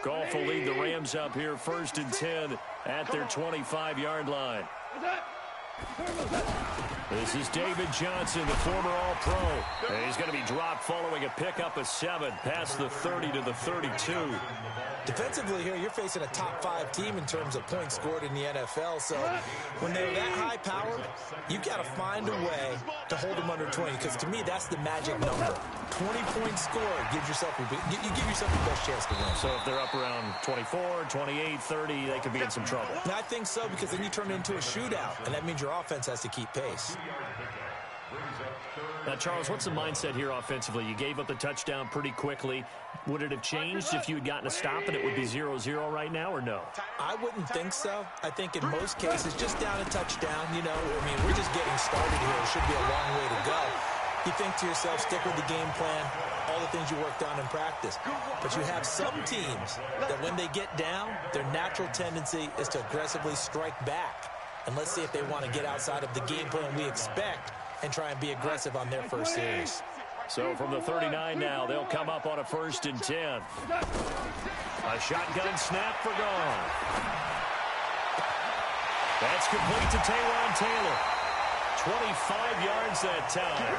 Goff will lead the Rams up here 1st and 10 at their 25-yard line. This is David Johnson, the former All-Pro. He's going to be dropped following a pickup of 7 past the 30 to the 32. Defensively here, you're facing a top-5 team in terms of points scored in the NFL. So when they're that high-powered, you got to find a way to hold them under 20. Because to me, that's the magic number. 20 points scored gives yourself you give yourself the best chance to win. So if they're up around 24, 28, 30, they could be in some trouble. And I think so, because then you turn it into a shootout, and that means your offense has to keep pace. Now, Charles, what's the mindset here offensively? You gave up the touchdown pretty quickly. Would it have changed if you had gotten a stop and it would be 0-0 right now, or no? I wouldn't think so. I think in most cases, just down a touchdown, you know, I mean, we're just getting started here. It should be a long way to go. You think to yourself, stick with the game plan, all the things you worked on in practice. But you have some teams that when they get down, their natural tendency is to aggressively strike back. And let's see if they want to get outside of the game plan we expect and try and be aggressive on their first series. So from the 39 now, they'll come up on a 1st and 10. A shotgun snap for Goff. That's complete to Taylor. 25 yards that time.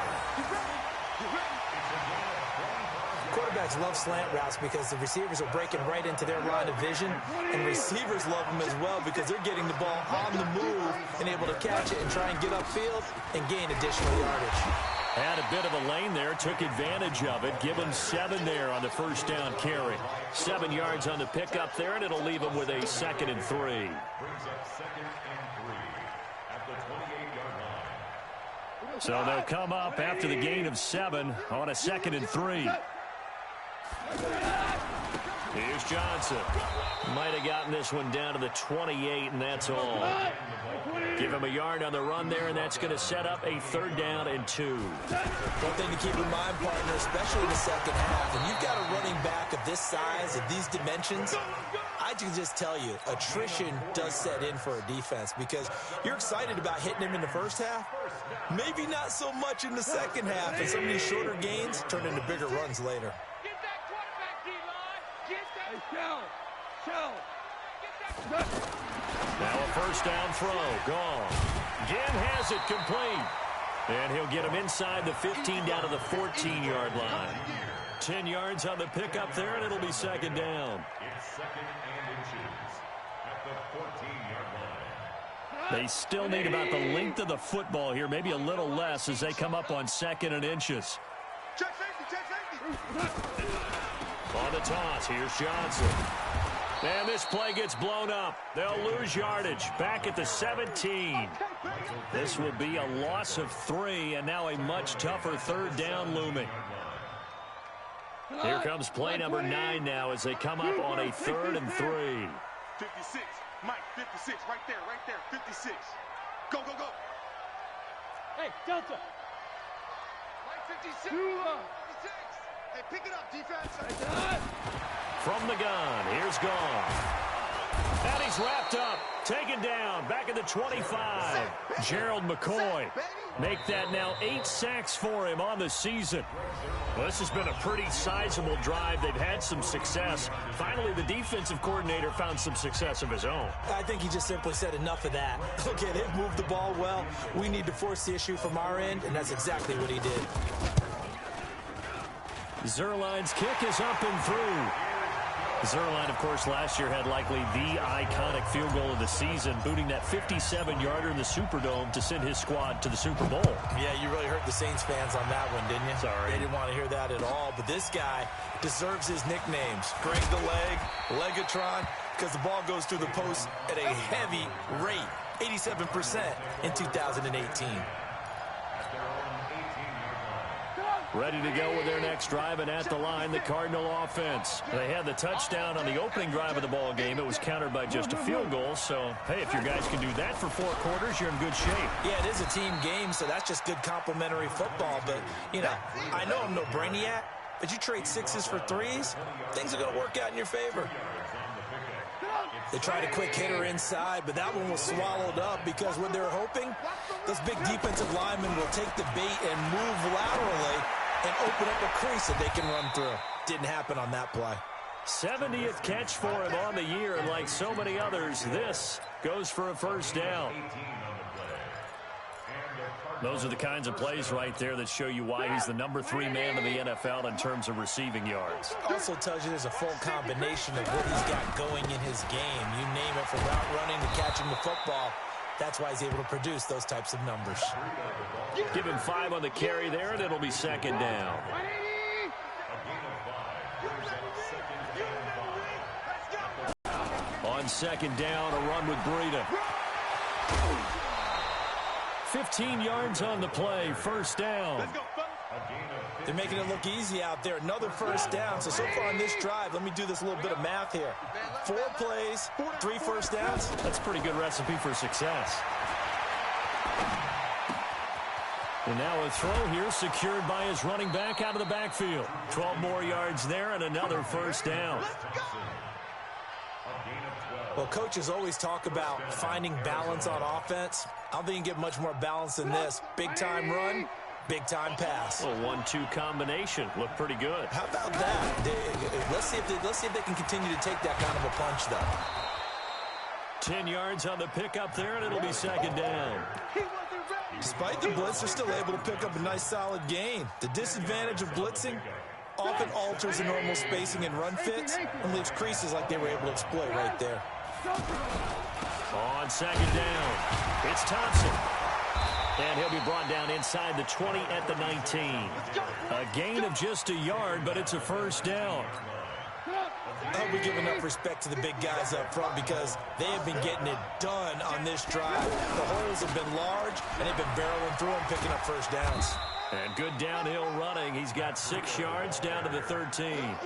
Quarterbacks love slant routes because the receivers are breaking right into their line of vision, and receivers love them as well because they're getting the ball on the move and able to catch it and try and get upfield and gain additional yardage. Had a bit of a lane there, took advantage of it. Give him 7 there on the first down carry. 7 yards on the pickup there, and it'll leave him with a 2nd and 3. So they'll come up after the gain of 7 on a 2nd and 3. Here's Johnson. Might have gotten this one down to the 28, and that's all. Give him a yard on the run there, and that's going to set up a 3rd down and 2. One thing to keep in mind, partner, especially in the second half, when you've got a running back of this size, of these dimensions, I can just tell you, attrition does set in for a defense because you're excited about hitting him in the first half, maybe not so much in the second half, and some of these shorter gains turn into bigger runs later. Now a 1st down throw. Gone. Ginn has it complete. And he'll get him inside the 15 down to the 14-yard line. 10 yards on the pickup there, and it'll be 2nd down. They still need about the length of the football here, maybe a little less as they come up on 2nd and inches. On the toss, here's Johnson. And this play gets blown up. They'll lose yardage back at the 17. This will be a loss of 3, and now a much tougher 3rd down looming. Here comes play number 9 now as they come up on a 3rd and 3. 56, Mike, 56, right there, 56. Go. Hey, Delta. Mike, 56, 56. Hey, pick it up, defense. From the gun, here's Goff. And he's wrapped up, taken down, back at the 25. Gerald McCoy. Make that now 8 sacks for him on the season. Well, this has been a pretty sizable drive. They've had some success. Finally, the defensive coordinator found some success of his own. I think he just simply said enough of that. Okay, they've moved the ball well. We need to force the issue from our end, and that's exactly what he did. Zuerlein's kick is up and through. Zuerlein, of course, last year had likely the iconic field goal of the season, booting that 57-yarder in the Superdome to send his squad to the Super Bowl. Yeah, you really hurt the Saints fans on that one, didn't you? Sorry. They didn't want to hear that at all. But this guy deserves his nicknames. Greg the Leg, Legatron, because the ball goes through the post at a heavy rate, 87% in 2018. Ready to go with their next drive, and at the line, the Cardinal offense. They had the touchdown on the opening drive of the ball game. It was countered by just a field goal. So, hey, if your guys can do that for 4 quarters, you're in good shape. Yeah, it is a team game, so that's just good complementary football. But, you know, I know I'm no brainiac, but you trade 6s for 3s, things are going to work out in your favor. They tried a quick hitter inside, but that one was swallowed up because what they're hoping, those big defensive linemen will take the bait and move laterally and open up a crease that they can run through. Didn't happen on that play. 70th catch for him on the year, and like so many others, this goes for a first down. Those are the kinds of plays right there that show you why he's the number 3 man in the NFL in terms of receiving yards. Also tells you there's a full combination of what he's got going in his game. You name it, from route running to catching the football. That's why he's able to produce those types of numbers. Give him 5 on the carry there, and it'll be second down. On second down, a run with Breida. 15 yards on the play, first down. They're making it look easy out there. Another first down. So far on this drive, let me do this little bit of math here. 4 plays, 3 first downs. That's a pretty good recipe for success. And now a throw here secured by his running back out of the backfield. 12 more yards there and another first down. Well, coaches always talk about finding balance on offense. I don't think you can get much more balance than this. Big-time run, big-time pass. A 1-2 combination. Looked pretty good. How about that? Let's see if they can continue to take that kind of a punch, though. 10 yards on the pickup there, and it'll be second down. Despite the blitz, they're still able to pick up a nice, solid gain. The disadvantage of blitzing often alters the normal spacing and run fits and leaves creases like they were able to exploit right there. On second down, it's Thompson. And he'll be brought down inside the 20 at the 19. A gain of just a yard, but it's a first down. I hope we give enough respect to the big guys up front because they have been getting it done on this drive. The holes have been large, and they've been barreling through and picking up first downs. And good downhill running. He's got 6 yards down to the 13.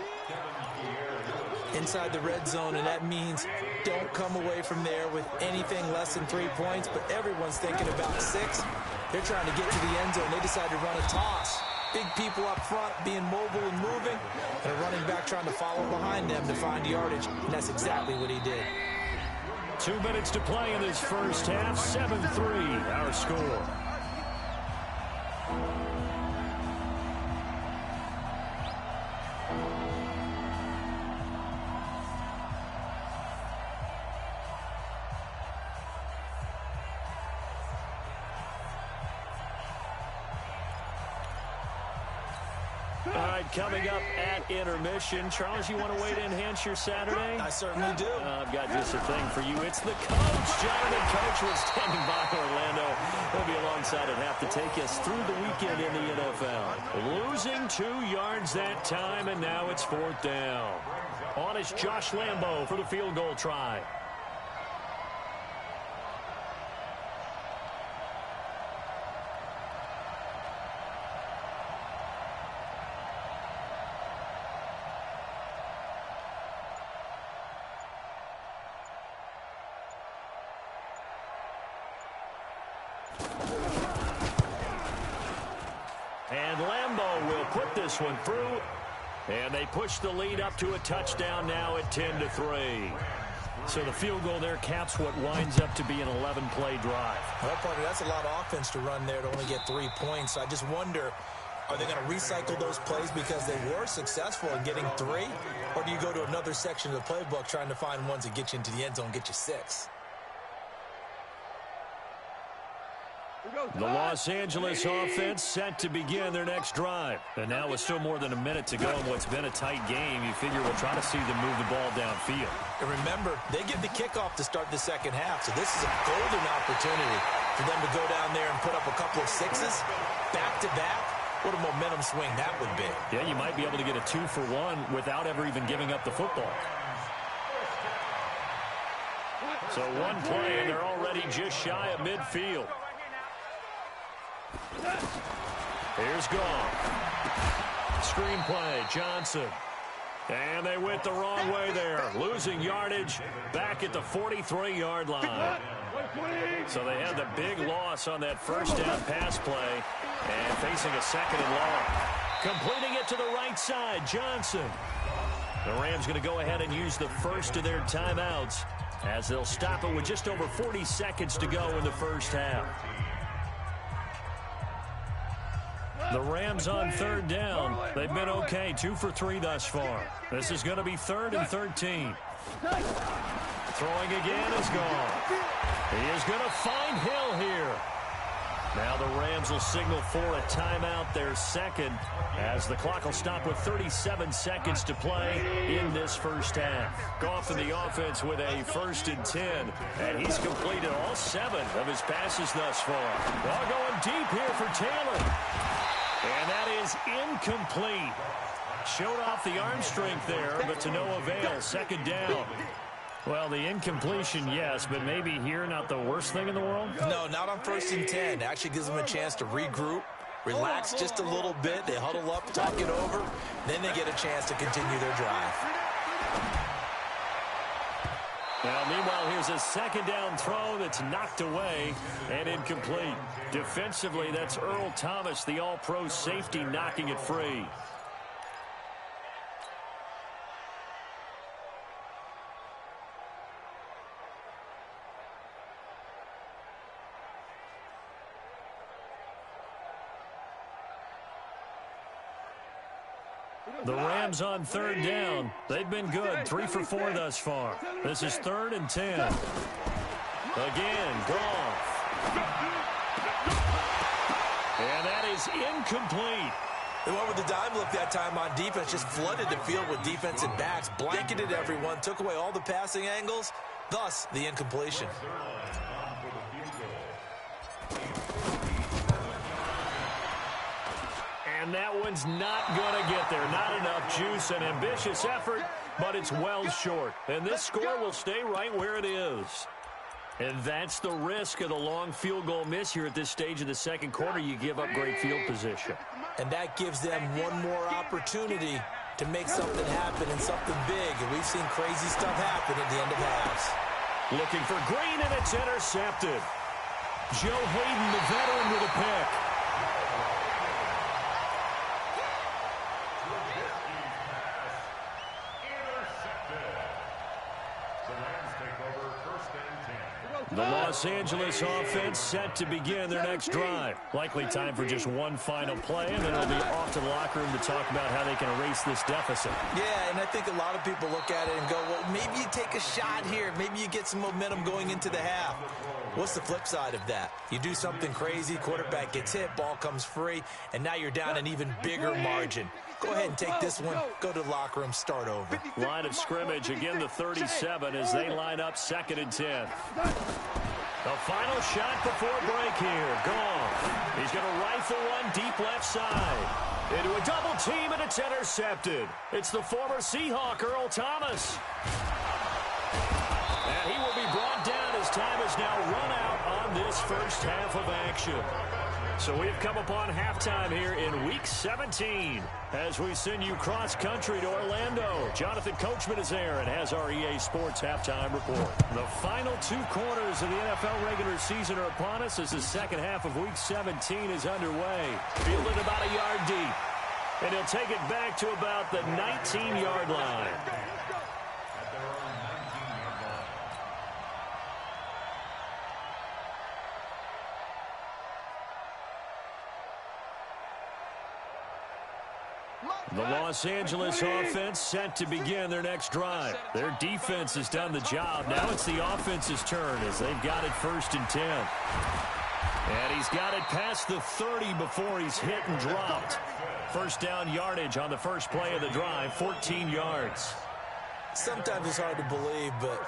Inside the red zone, and that means don't come away from there with anything less than 3 points, but everyone's thinking about 6. They're trying to get to the end zone. They decide to run a toss. Big people up front being mobile and moving, and a running back trying to follow behind them to find yardage, and that's exactly what he did. 2 minutes to play in this first half. 7-3, our score. All right, coming up at intermission. Charles, you want to way to enhance your Saturday? I certainly do. I've got just a thing for you. It's the coach, Jonathan Coachman, standing by Orlando. He'll be alongside at half to take us through the weekend in the NFL. Losing 2 yards that time, and now it's 4th down. On is Josh Lambo for the field goal try. And Lambo will put this one through. And they push the lead up to a touchdown now at 10-3. So the field goal there caps what winds up to be an 11-play drive. Well, partner, that's a lot of offense to run there to only get 3 points. I just wonder, are they going to recycle those plays because they were successful in getting 3? Or do you go to another section of the playbook trying to find ones that get you into the end zone, get you 6? The Los Angeles offense set to begin their next drive. And now with still more than a minute to go in what's been a tight game, you figure we'll try to see them move the ball downfield. And remember, they get the kickoff to start the second half, so this is a golden opportunity for them to go down there and put up a couple of 6s back-to-back. What a momentum swing that would be. Yeah, you might be able to get a 2-for-1 without ever even giving up the football. So one play, and they're already just shy of midfield. Here's Gone. Screenplay, Johnson. And they went the wrong way there. Losing yardage back at the 43-yard line. So they had the big loss on that first down pass play. And facing a 2nd and long. Completing it to the right side, Johnson. The Rams going to go ahead and use the first of their timeouts as they'll stop it with just over 40 seconds to go in the first half. The Rams on third down. They've been okay, 2 for 3 thus far. This is going to be 3rd and 13. Throwing again is gone. He is going to find Hill here. Now the Rams will signal for a timeout, their second, as the clock will stop with 37 seconds to play in this first half. Goff in the offense with a 1st and 10, and he's completed all 7 of his passes thus far. All going deep here for Taylor. And that is incomplete. Showed off the arm strength there, but to no avail. 2nd down. Well, the incompletion, yes, but maybe here not the worst thing in the world? No, not on 1st and 10. Actually gives them a chance to regroup, relax just a little bit. They huddle up, talk it over. Then they get a chance to continue their drive. Now, meanwhile, here's a 2nd down throw that's knocked away and incomplete. Defensively, that's Earl Thomas, the all-pro safety, knocking it free. The Rams on 3rd down. They've been good, 3 for 4 thus far. This is 3rd and 10. Again, Goff. And that is incomplete. They went with the dime look that time on defense, just flooded the field with defensive backs, blanketed everyone, took away all the passing angles, thus the incompletion. And that one's not going to get there. Not enough juice, an ambitious effort, but it's well short. And this score will stay right where it is. And that's the risk of the long field goal miss here at this stage of the second quarter. You give up great field position. And that gives them one more opportunity to make something happen and something big. And we've seen crazy stuff happen at the end of halves. Looking for Green, and it's intercepted. Joe Hayden, the veteran, with a pick. The Los Angeles offense set to begin their next drive. Likely time for just one final play, and then it'll be off to the locker room to talk about how they can erase this deficit. Yeah, and I think a lot of people look at it and go, well, maybe you take a shot here. Maybe you get some momentum going into the half. What's the flip side of that? You do something crazy, quarterback gets hit, ball comes free, and now you're down an even bigger margin. Go ahead and take this one, go to the locker room, start over. Line of scrimmage, again the 37 as they line up 2nd and 10. The final shot before break here. Goff. He's going to rifle one deep left side. Into a double team, and it's intercepted. It's the former Seahawk, Earl Thomas. And he will be brought down as time has now run out on this first half of action. So we've come upon halftime here in Week 17 as we send you cross-country to Orlando. Jonathan Coachman is there and has our EA Sports halftime report. The final 2 quarters of the NFL regular season are upon us as the second half of Week 17 is underway. Fielded about a yard deep. And he'll take it back to about the 19-yard line. The Los Angeles offense set to begin their next drive. Their defense has done the job. Now it's the offense's turn as they've got it 1st and 10. And he's got it past the 30 before he's hit and dropped. First down yardage on the first play of the drive, 14 yards. Sometimes it's hard to believe, but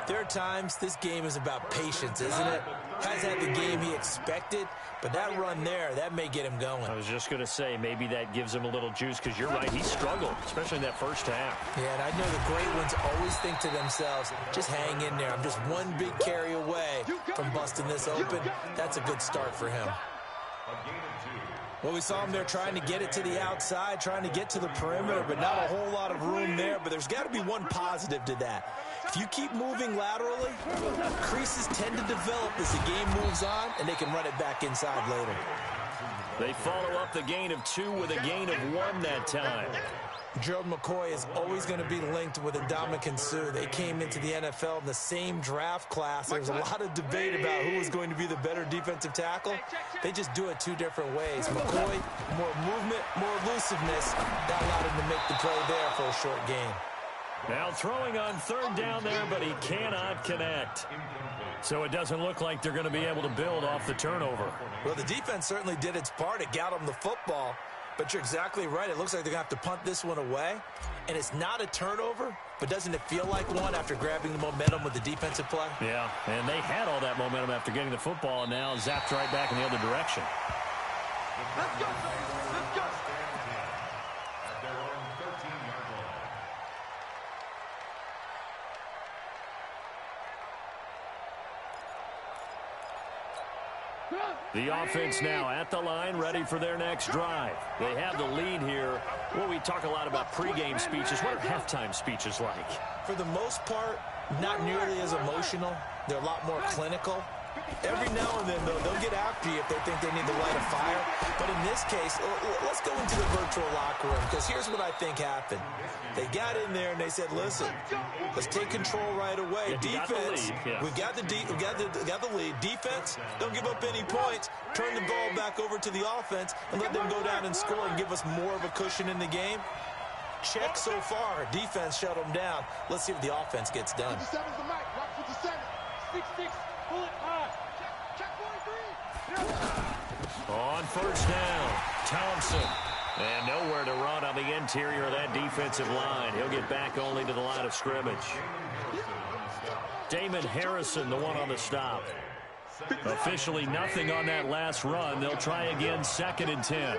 there are times this game is about patience, isn't it? Has had the game he expected, but that run there, that may get him going. I was just going to say, maybe that gives him a little juice, because you're right, he struggled, especially in that first half. Yeah, and I know the great ones always think to themselves, just hang in there. I'm just one big carry away from busting this open. That's a good start for him. Well, we saw him there trying to get it to the outside, trying to get to the perimeter, but not a whole lot of room there. But there's got to be one positive to that. If you keep moving laterally, creases tend to develop as the game moves on, and they can run it back inside later. They follow up the gain of 2 with a gain of 1 that time. Gerald McCoy is always going to be linked with Ndamukong Suh. They came into the NFL in the same draft class. There was a lot of debate about who was going to be the better defensive tackle. They just do it two different ways. McCoy, more movement, more elusiveness. That allowed him to make the play there for a short gain. Now throwing on third down there, but he cannot connect. So it doesn't look like they're going to be able to build off the turnover. Well, the defense certainly did its part. It got them the football. But you're exactly right. It looks like they're going to have to punt this one away. And it's not a turnover, but doesn't it feel like one after grabbing the momentum with the defensive play? Yeah, and they had all that momentum after getting the football and now zapped right back in the other direction. Let's go, let's go. The offense now at the line, ready for their next drive. They have the lead here. Well, we talk a lot about pregame speeches. What are halftime speeches like? For the most part, not nearly as emotional. They're a lot more clinical. Every now and then, though, they'll get after you if they think they need to light a fire. But in this case, let's go into the virtual locker room, because here's what I think happened. They got in there and they said, listen, let's take control right away. Defense, we've got the lead. Defense, don't give up any points. Turn the ball back over to the offense and let them go down and score and give us more of a cushion in the game. Check so far. Defense shut them down. Let's see what the offense gets done. 57's the mic. Rock 57. 6-6. Pull it high. Check 43. On first down, Thompson. And nowhere to run on the interior of that defensive line. He'll get back only to the line of scrimmage. Damon Harrison, the one on the stop. Officially nothing on that last run. They'll try again, 2nd and 10.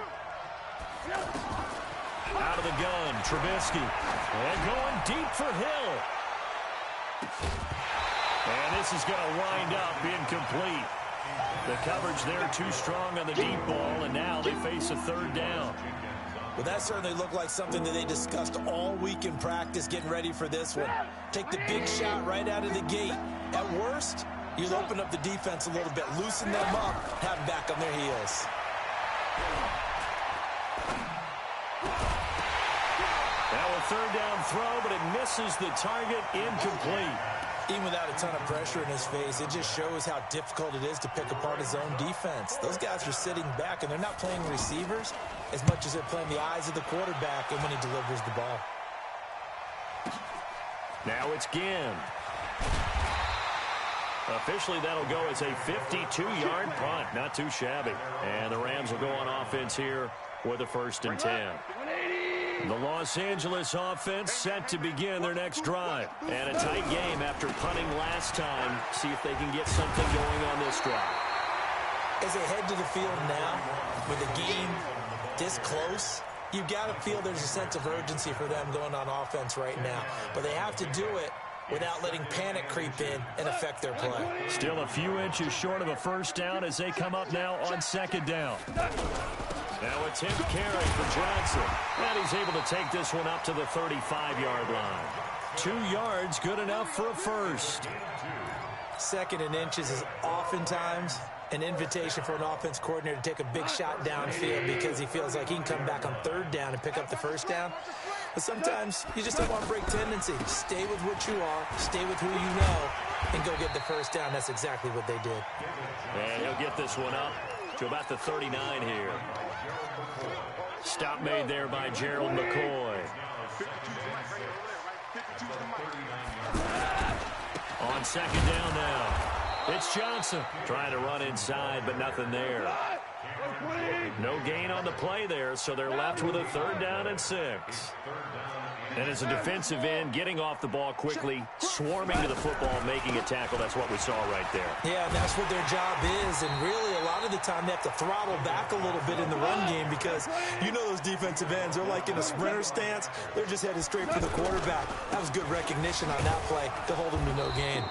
Out of the gun, Trubisky. And going deep for Hill. And this is going to wind up incomplete. The coverage there too strong on the deep ball, and now they face a 3rd down. Well, that certainly looked like something that they discussed all week in practice, getting ready for this one. Take the big shot right out of the gate. At worst, you'll open up the defense a little bit, loosen them up, have them back on their heels. Now a 3rd down throw, but it misses the target, incomplete. Even without a ton of pressure in his face, it just shows how difficult it is to pick apart his own defense. Those guys are sitting back, and they're not playing receivers as much as they're playing the eyes of the quarterback and when he delivers the ball. Now it's Ginn. Officially, that'll go as a 52-yard punt. Not too shabby. And the Rams will go on offense here with a 1st and 10. The Los Angeles offense set to begin their next drive. And a tight game after punting last time. See if they can get something going on this drive. As they head to the field now, with the game this close, you've got to feel there's a sense of urgency for them going on offense right now. But they have to do it without letting panic creep in and affect their play. Still a few inches short of a 1st down as they come up now on 2nd down. Now attempt carry for Johnson. And he's able to take this one up to the 35-yard line. 2 yards, good enough for a 1st. 2nd and inches is oftentimes an invitation for an offense coordinator to take a big shot downfield because he feels like he can come back on 3rd down and pick up the 1st down. But sometimes you just don't want to break tendency. Stay with what you are, stay with who you know, and go get the 1st down. That's exactly what they did. And he'll get this one up to about the 39 here. Stop made there by Gerald McCoy. On 2nd down now. It's Johnson trying to run inside, but nothing there. No gain on the play there, so they're left with a 3rd down and 6. And as a defensive end, getting off the ball quickly, swarming to the football, making a tackle, that's what we saw right there. Yeah, and that's what their job is, and really a lot of the time they have to throttle back a little bit in the run game because you know those defensive ends, they're like in a sprinter stance, they're just headed straight for the quarterback. That was good recognition on that play to hold him to no gain.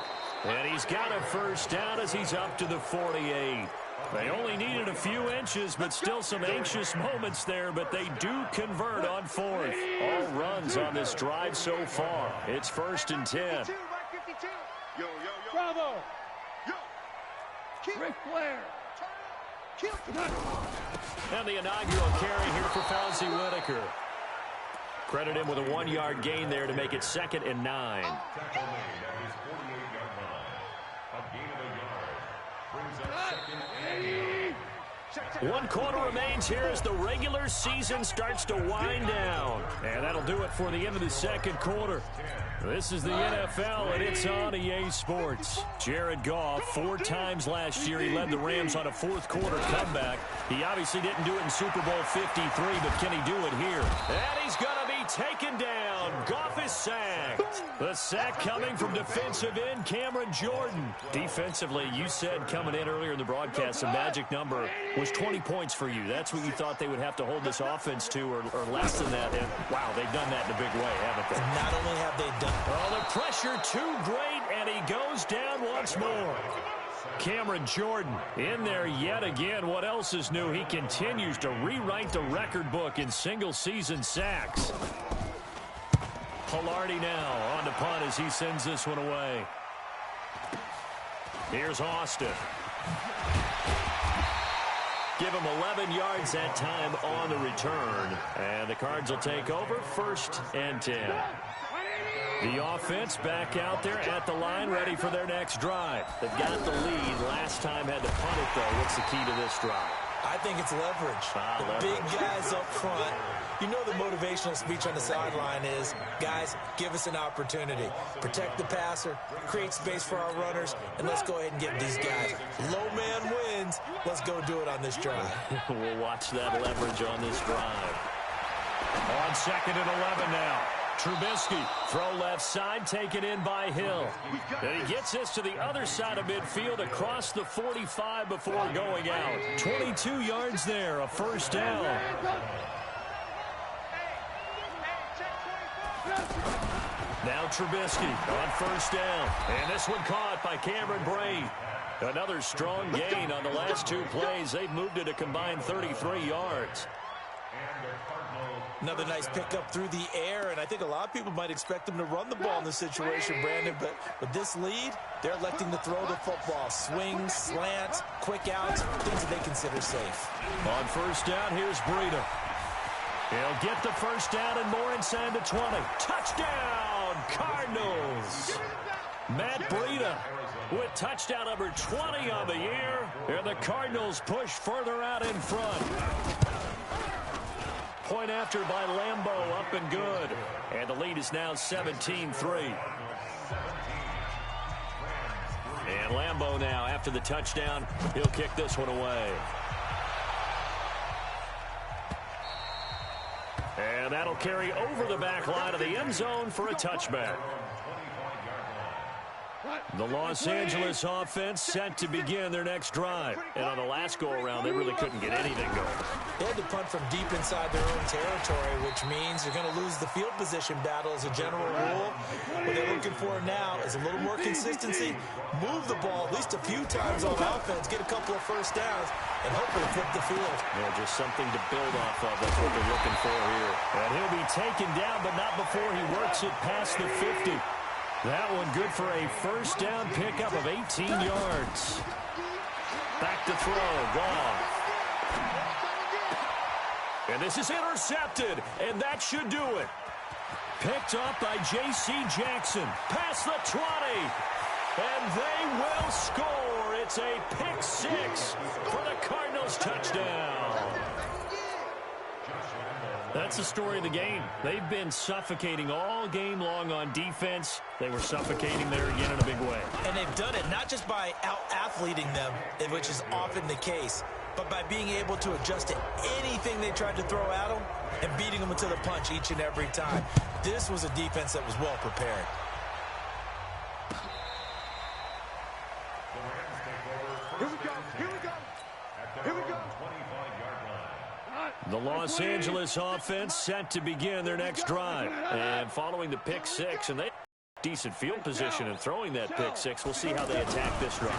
And he's got a 1st down as he's up to the 48. They only needed a few inches, but still some anxious moments there, but they do convert on 4th. All runs on this drive so far. It's 1st and 10. Bravo. Ric Flair. And the inaugural carry here for Fauzi Whitaker. Credit him with a 1-yard gain there to make it 2nd and 9. One quarter remains here as the regular season starts to wind down. And that'll do it for the end of the second quarter. This is the NFL, and it's on EA Sports. Jared Goff, 4 times last year, he led the Rams on a fourth-quarter comeback. He obviously didn't do it in Super Bowl 53, but can he do it here? And he's going to be taken down. Goff is sacked. The sack coming from defensive end Cameron Jordan. Defensively, you said coming in earlier in the broadcast, the magic number was 20 points for you. That's what you thought they would have to hold this offense to, or less than that. And, wow, they've done that in a big way, haven't they? Not only have they done Oh, the pressure too great, and he goes down once more. Cameron Jordan in there yet again. What else is new? He continues to rewrite the record book in single-season sacks. Palardy now on the punt as he sends this one away. Here's Austin. Give him 11 yards that time on the return. And the Cards will take over 1st and 10. The offense back out there at the line, ready for their next drive. They've got the lead. Last time had to punt it, though. What's the key to this drive? I think it's leverage. The big guys up front. You know the motivational speech on the sideline is, guys, give us an opportunity. Protect the passer, create space for our runners, and let's go ahead and get these guys. Low man wins. Let's go do it on this drive. We'll watch that leverage on this drive. On 2nd and 11 now. Trubisky, throw left side, taken in by Hill. And he gets this to the other side of midfield across the 45 before going out. 22 yards there, a 1st down. Now Trubisky on 1st down. And this one caught by Cameron Brate. Another strong gain on the last 2 plays. They've moved it a combined 33 yards. Another nice pickup through the air, and I think a lot of people might expect them to run the ball in this situation, Brandon, but with this lead, they're electing to throw the football. Swings, slants, quick outs, things that they consider safe. On 1st down, here's Breida. He'll get the 1st down and more inside the 20. Touchdown, Cardinals! Matt Breida with touchdown number 20 on the year, and the Cardinals push further out in front. Point after by Lambeau, up and good. And the lead is now 17-3. And Lambeau now, after the touchdown, he'll kick this one away. And that'll carry over the back line of the end zone for a touchback. The Los Angeles offense set to begin their next drive. And on the last go-around, they really couldn't get anything going. They had to punt from deep inside their own territory, which means they're going to lose the field position battle as a general rule. What they're looking for now is a little more consistency, move the ball at least a few times on offense, get a couple of 1st downs, and hopefully flip the field. Yeah, just something to build off of. That's what they're looking for here. And he'll be taken down, but not before he works it past the 50. That one good for a 1st down pickup of 18 yards. Back to throw, Goff. And this is intercepted, and that should do it. Picked up by J.C. Jackson. Past the 20. And they will score. It's a pick 6 for the Cardinals touchdown. That's the story of the game. They've been suffocating all game long on defense. They were suffocating there again in a big way. And they've done it not just by out-athleting them, which is often the case, but by being able to adjust to anything they tried to throw at them and beating them to the punch each and every time. This was a defense that was well prepared. Here we go. Here we go. Here we go. The Los Angeles offense set to begin their next drive. And following the pick 6, and they decent field position in throwing that pick six. We'll see how they attack this drive.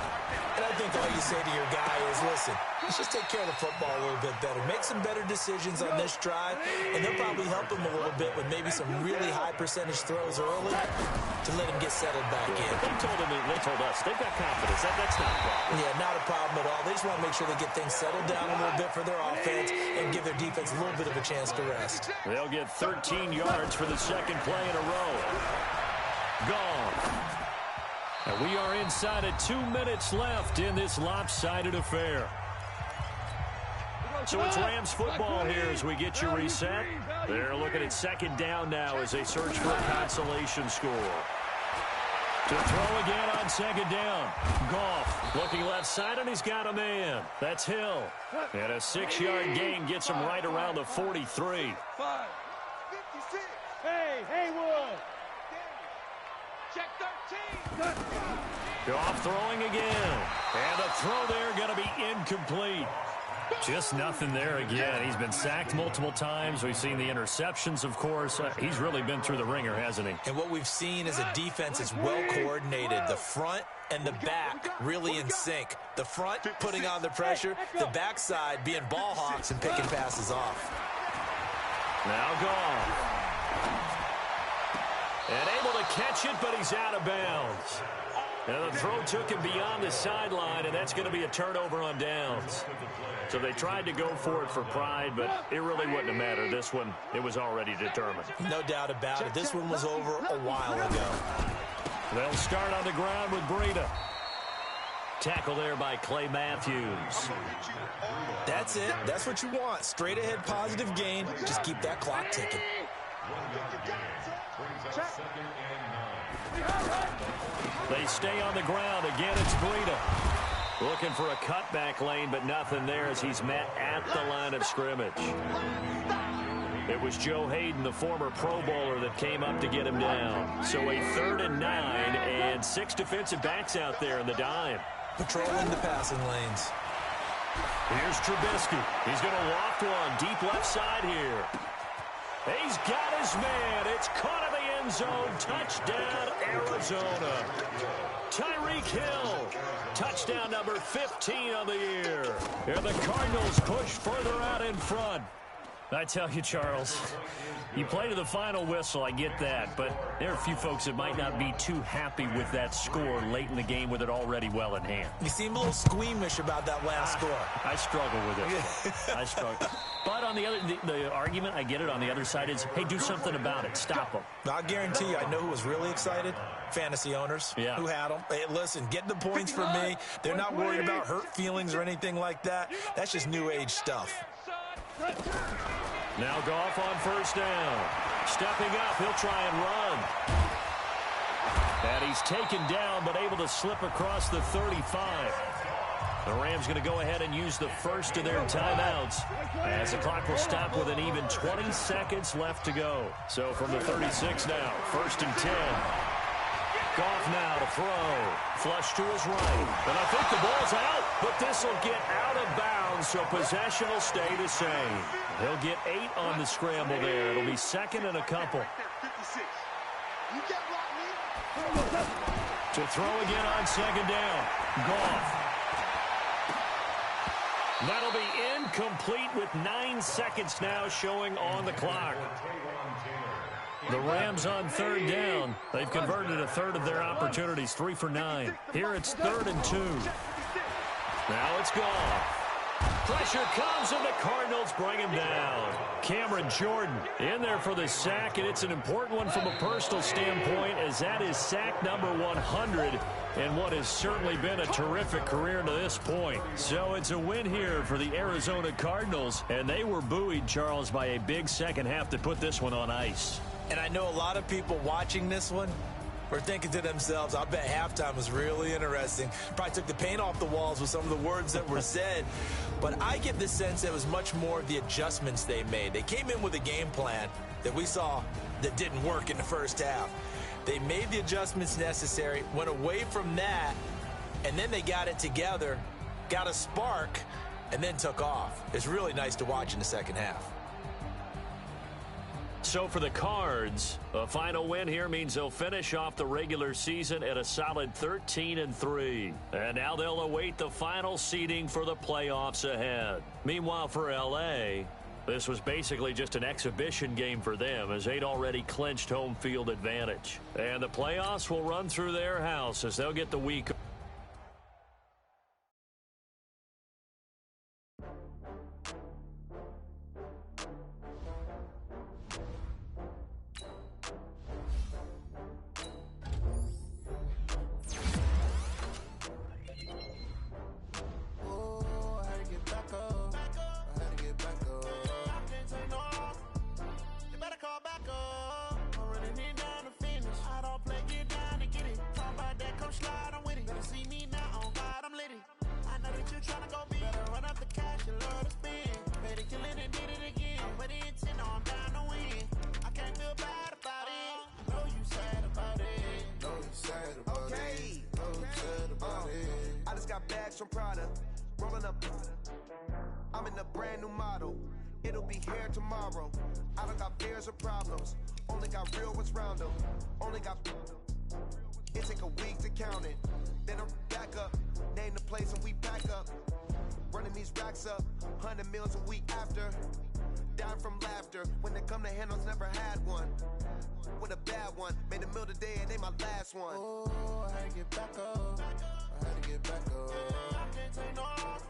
And I think all you say to your guy is, listen, let's just take care of the football a little bit better. Make some better decisions on this drive, and they'll probably help him a little bit with maybe some really high percentage throws early to let him get settled back in. They told us they've got confidence. That's not a problem. Yeah, not a problem at all. They just want to make sure they get things settled down a little bit for their offense and give their defense a little bit of a chance to rest. They'll get 13 yards for the second play in a row. Gone. And we are inside of 2 minutes left in this lopsided affair. So it's Rams football here as we get you reset. They're looking at second down now as they search for a consolation score. To throw again on second down. Goff looking left side, and he's got a man. That's Hill. And a 6-yard gain gets him right around the 43. Hey, Haywood. Check 13. Goff throwing again. And the throw there going to be incomplete. Just nothing there again. He's been sacked multiple times. We've seen the interceptions, of course. He's really been through the ringer, hasn't he? And what we've seen is a defense that's well coordinated. The front and the back really in sync. The front putting on the pressure. The backside being ball hawks and picking passes off. Now Goff. And able to catch it, but he's out of bounds. And the throw took him beyond the sideline, and that's going to be a turnover on downs. So they tried to go for it for pride, but it really wouldn't have mattered. This one, it was already determined. No doubt about it. This one was over a while ago. They'll start on the ground with Breida. Tackle there by Clay Matthews. That's it. That's what you want. Straight ahead positive gain. Just keep that clock ticking. They stay on the ground. Again, it's Breida. Looking for a cutback lane, but nothing there as he's met at the line of scrimmage. It was Joe Hayden, the former Pro Bowler, that came up to get him down. So a 3rd and 9, and 6 defensive backs out there in the dime. Patrolling the passing lanes. Here's Trubisky. He's going to loft one deep left side here. He's got his man. It's caught in the end zone. Touchdown, Arizona. Tyreek Hill. Touchdown number 15 on the year. And the Cardinals push further out in front. I tell you, Charles, you play to the final whistle, I get that, but there are a few folks that might not be too happy with that score late in the game with it already well in hand. You seem a little squeamish about that last score. I struggle with it. I struggle. But on the other, the argument, I get it, on the other side is, hey, do something about it. Stop them. I guarantee you, I know who was really excited. Fantasy owners who had them. Hey, listen, get the points for me. They're not worried about hurt feelings or anything like that. That's just new age stuff. Now Goff on first down. Stepping up, he'll try and run. And he's taken down, but able to slip across the 35. The Rams going to go ahead and use the first of their timeouts as the clock will stop with an even 20 seconds left to go. So from the 36 now, 1st and 10. Goff now to throw. Flush to his right. And I think the ball's out, but this will get out of bounds, so possession will stay the same. He'll get 8 on the scramble there. It'll be 2nd and a couple. To throw again on 2nd down. Goff. That'll be incomplete with 9 seconds now showing on the clock. The Rams on 3rd down. They've converted a third of their opportunities, 3 for 9. Here it's 3rd and 2. Now it's Goff. Pressure comes, and the Cardinals bring him down. Cameron Jordan in there for the sack, and it's an important one from a personal standpoint, as that is sack number 100 in what has certainly been a terrific career to this point. So it's a win here for the Arizona Cardinals, and they were buoyed, Charles, by a big second half to put this one on ice. And I know a lot of people watching this one were thinking to themselves, I bet halftime was really interesting. Probably took the paint off the walls with some of the words that were said. But I get the sense that it was much more of the adjustments they made. They came in with a game plan that we saw that didn't work in the first half. They made the adjustments necessary, went away from that, and then they got it together, got a spark, and then took off. It's really nice to watch in the second half. So for the Cards, a final win here means they'll finish off the regular season at a solid 13-3. And now they'll await the final seeding for the playoffs ahead. Meanwhile, for L.A., this was basically just an exhibition game for them as they'd already clinched home field advantage. And the playoffs will run through their house as they'll get the week. From Prada, rolling up. I'm in a brand new model. It'll be here tomorrow. I don't got fears or problems. Only got real ones round them. Only got. It take a week to count it. Then I'm back up. Name the place and we back up. Running these racks up. 100 meals a week after. Dying from laughter. When they come to handles, never had one. With a bad one. Made a meal today and they my last one. Oh, I had to get back up. I had to get back up. I can't take no loss.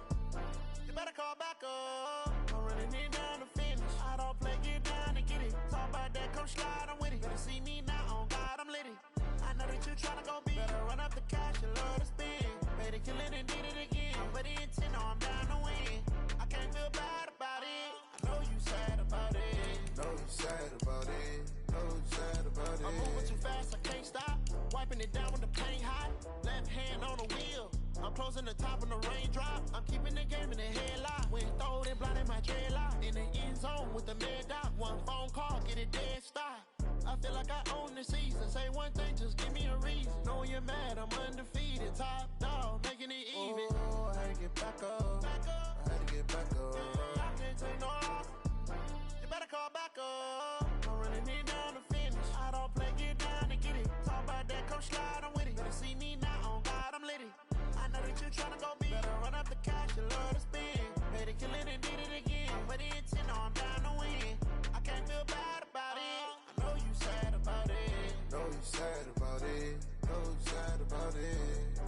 You better call back up. I'm running it down to finish. I don't play, get down and get it. Talk about that, come slide, I'm with it. Better see me now, on God, I'm litty. I know that you tryna go big. Better run up the cash, you love to spin. Made a killing and did it again. But the intent, no, I'm down to win. I can't feel bad about it. I know you sad about it. Know you sad about it. Know you sad about it. I'm moving too fast, I can't stop. Wiping it down with the paint hot. Left hand on the wheel. I'm closing the top on the raindrop. I'm keeping the game in the headlock. When throwed and blinded my dreadlock. In the end zone with the mad dot. One phone call, get it dead stop. I feel like I own the season. Say one thing, just give me a reason. Knowing you're mad, I'm undefeated. Top dog, making it even. Oh, I had to get back up. I had to get back up. I can't take no loss. You better call back up. I'm running it down to finish. I don't play, get down and get it. Talk about that, come slide, I'm with it. Better see me now, on God, I'm litty. I know that you tryna go big. Better run up the cash, you love to spin. Made a killing and did it again. But the intent, no, I'm down to win. I can't feel bad about it. I know you sad about it. Know you sad about it. Know you sad about it.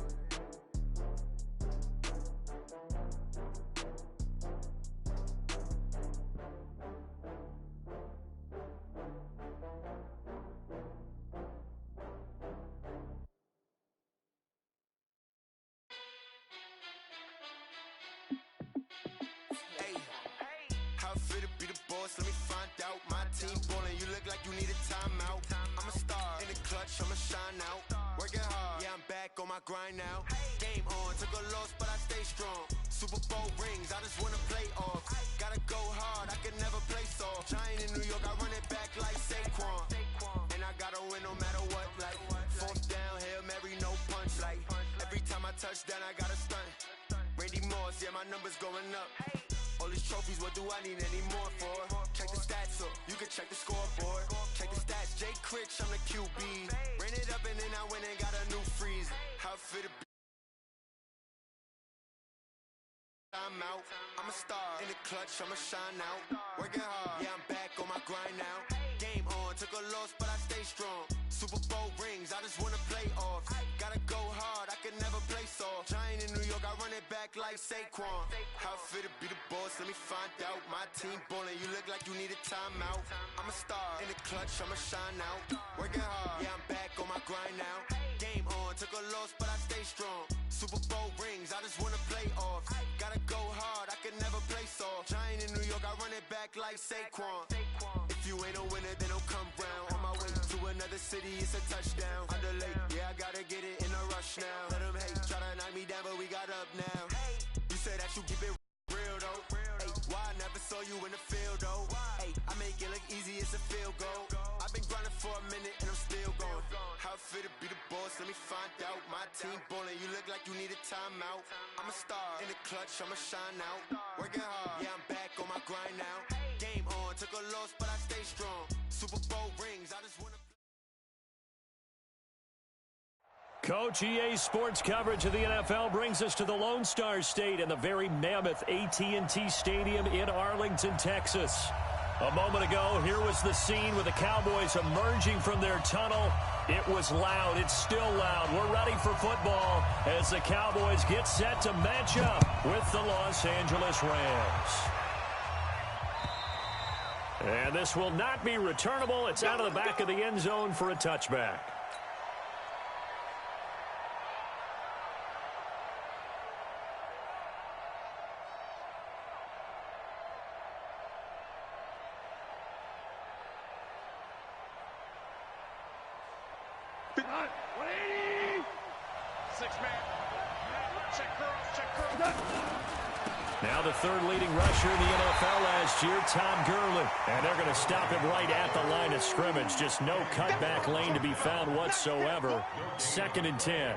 Let me find out. My team ballin', you look like you need a timeout. I'm a star in the clutch, I'ma shine out. Working hard, yeah, I'm back on my grind now. Game on, took a loss, but I stay strong. Super Bowl rings, I just wanna play off. Gotta go hard, I can never play soft. Giant in New York, I run it back like Saquon. And I gotta win no matter what, like fourth down, Hail Mary, no punch. Like every time I touch down, I gotta stunt. Randy Moss, yeah, my numbers going up. All these trophies, what do I need any more for? Check the stats up, you can check the scoreboard. Check the stats, Jay Critch, I'm the QB. Ran it up and then I went and got a new freeze. How fit to be. I'm out, I'm a star in the clutch, I'ma shine out. Working hard, yeah, I'm back on my grind now. Game on, took a loss, but I stay strong. Super Bowl rings, I just wanna play off. Gotta go hard, I can never play soft. Giant in New York, I run it back like Saquon. How fit to be the boss, let me find out. My team ballin', you look like you need a timeout. I'm a star in the clutch, I'ma shine out. Working hard, yeah, I'm back on my grind now. Game on, took a loss, but I stay strong. Super Bowl rings, I just wanna play off. Gotta go hard, I can never play soft. Giant in New York, I run it back like Saquon. If you ain't a winner, then don't come round. On my way to another city, it's a touchdown. Underlay, yeah, I gotta get it in a rush now. Let them hate, try to knock me down, but we got up now. You said that you keep it real though. Hey, why I never saw you in the field though? Hey, I make it look easy, it's a field goal. I've been grinding for a minute and I'm still going. How fit to be the boss, let me find out. My team ballin', you look like you need a timeout. I'm a star in the clutch, I'ma shine out. Working hard, yeah, I'm back on my grind now. Game on, took a loss, but I stay strong. Super Bowl rings, I just want to... Coach, EA Sports coverage of the NFL brings us to the Lone Star State and the very mammoth AT&T Stadium in Arlington, Texas. A moment ago, here was the scene with the Cowboys emerging from their tunnel. It was loud. It's still loud. We're ready for football as the Cowboys get set to match up with the Los Angeles Rams. And this will not be returnable. It's out of the back of the end zone for a touchback. Now the third leading rusher in the NFL last year, Todd Gurley. And they're going to stop him right at the line of scrimmage. Just no cutback lane to be found whatsoever. 2nd and 10.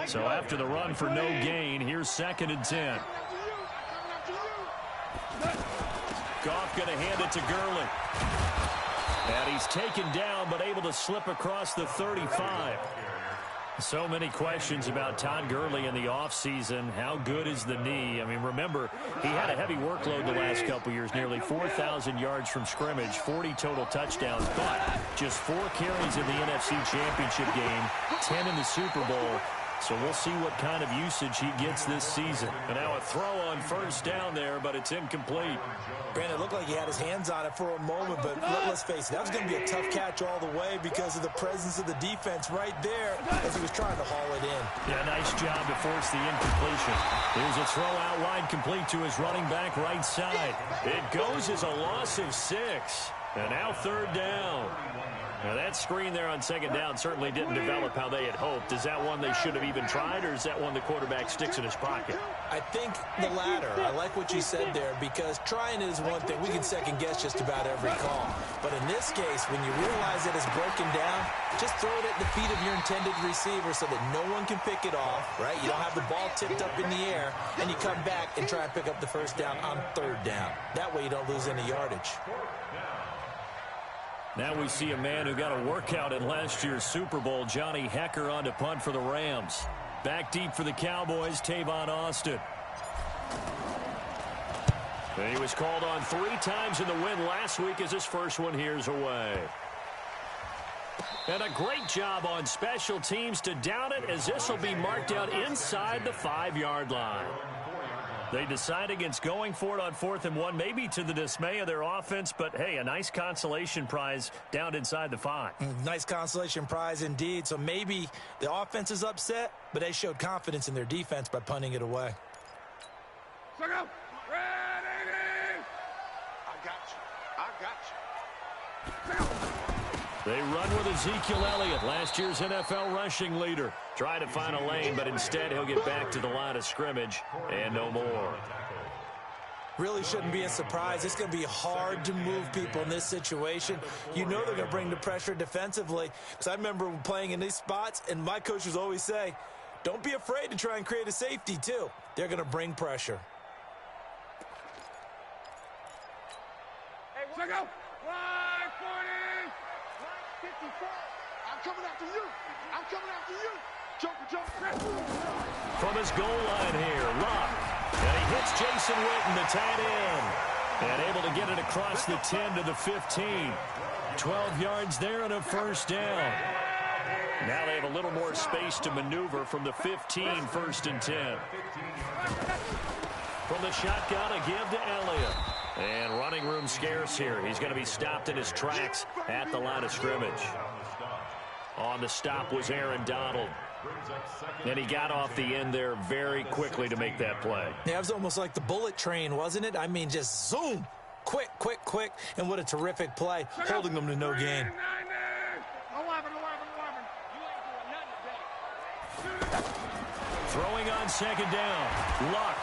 So after the run for no gain, here's 2nd and 10. Goff going to hand it to Gurley. And he's taken down, but able to slip across the 35. So many questions about Todd Gurley in the offseason. How good is the knee? I mean, remember, he had a heavy workload the last couple years, nearly 4,000 yards from scrimmage, 40 total touchdowns, but just 4 carries in the NFC Championship game, 10 in the Super Bowl. So we'll see what kind of usage he gets this season. And now a throw on first down there, but it's incomplete. Brandon, it looked like he had his hands on it for a moment, but let's face it, that was going to be a tough catch all the way because of the presence of the defense right there as he was trying to haul it in. Yeah, nice job to force the incompletion. Here's a throw out wide complete to his running back right side. It goes as a loss of 6. And now 3rd down. Now that screen there on 2nd down certainly didn't develop how they had hoped. Is that one they should have even tried, or is that one the quarterback sticks in his pocket? I think the latter. I like what you said there, because trying is one thing. We can second guess just about every call. But in this case, when you realize that it's broken down, just throw it at the feet of your intended receiver so that no one can pick it off, right? You don't have the ball tipped up in the air, and you come back and try and pick up the first down on 3rd down. That way you don't lose any yardage. Now we see a man who got a workout in last year's Super Bowl, Johnny Hekker, on to punt for the Rams. Back deep for the Cowboys, Tavon Austin. And he was called on 3 times in the win last week as his first one here's away. And a great job on special teams to down it, as this will be marked out inside the 5-yard line. They decide against going for it on 4th and 1, maybe to the dismay of their offense, but hey, a nice consolation prize down inside the 5. Nice consolation prize indeed. So maybe the offense is upset, but they showed confidence in their defense by punting it away. Ready! I got you. They run with Ezekiel Elliott, last year's NFL rushing leader. Try to find a lane, but instead he'll get back to the line of scrimmage and no more. Really shouldn't be a surprise. It's going to be hard to move people in this situation. You know they're going to bring the pressure defensively. Because I remember playing in these spots, and my coaches always say, don't be afraid to try and create a safety too. They're going to bring pressure. Hey, check out. 140. 54. I'm coming after you. I'm coming after you. Jump. From his goal line here, Luck. And he hits Jason Witten, the tight end. And able to get it across the 10 to the 15. 12 yards there and a first down. Now they have a little more space to maneuver from the 15, 1st and 10. From the shotgun, a give to Elliott. And running room scarce here. He's going to be stopped in his tracks at the line of scrimmage. On the stop was Aaron Donald. And he got off the end there very quickly to make that play. Yeah, it was almost like the bullet train, wasn't it? I mean, just zoom. Quick. And what a terrific play, holding them to no gain. 11. Throwing on 2nd down. Luck.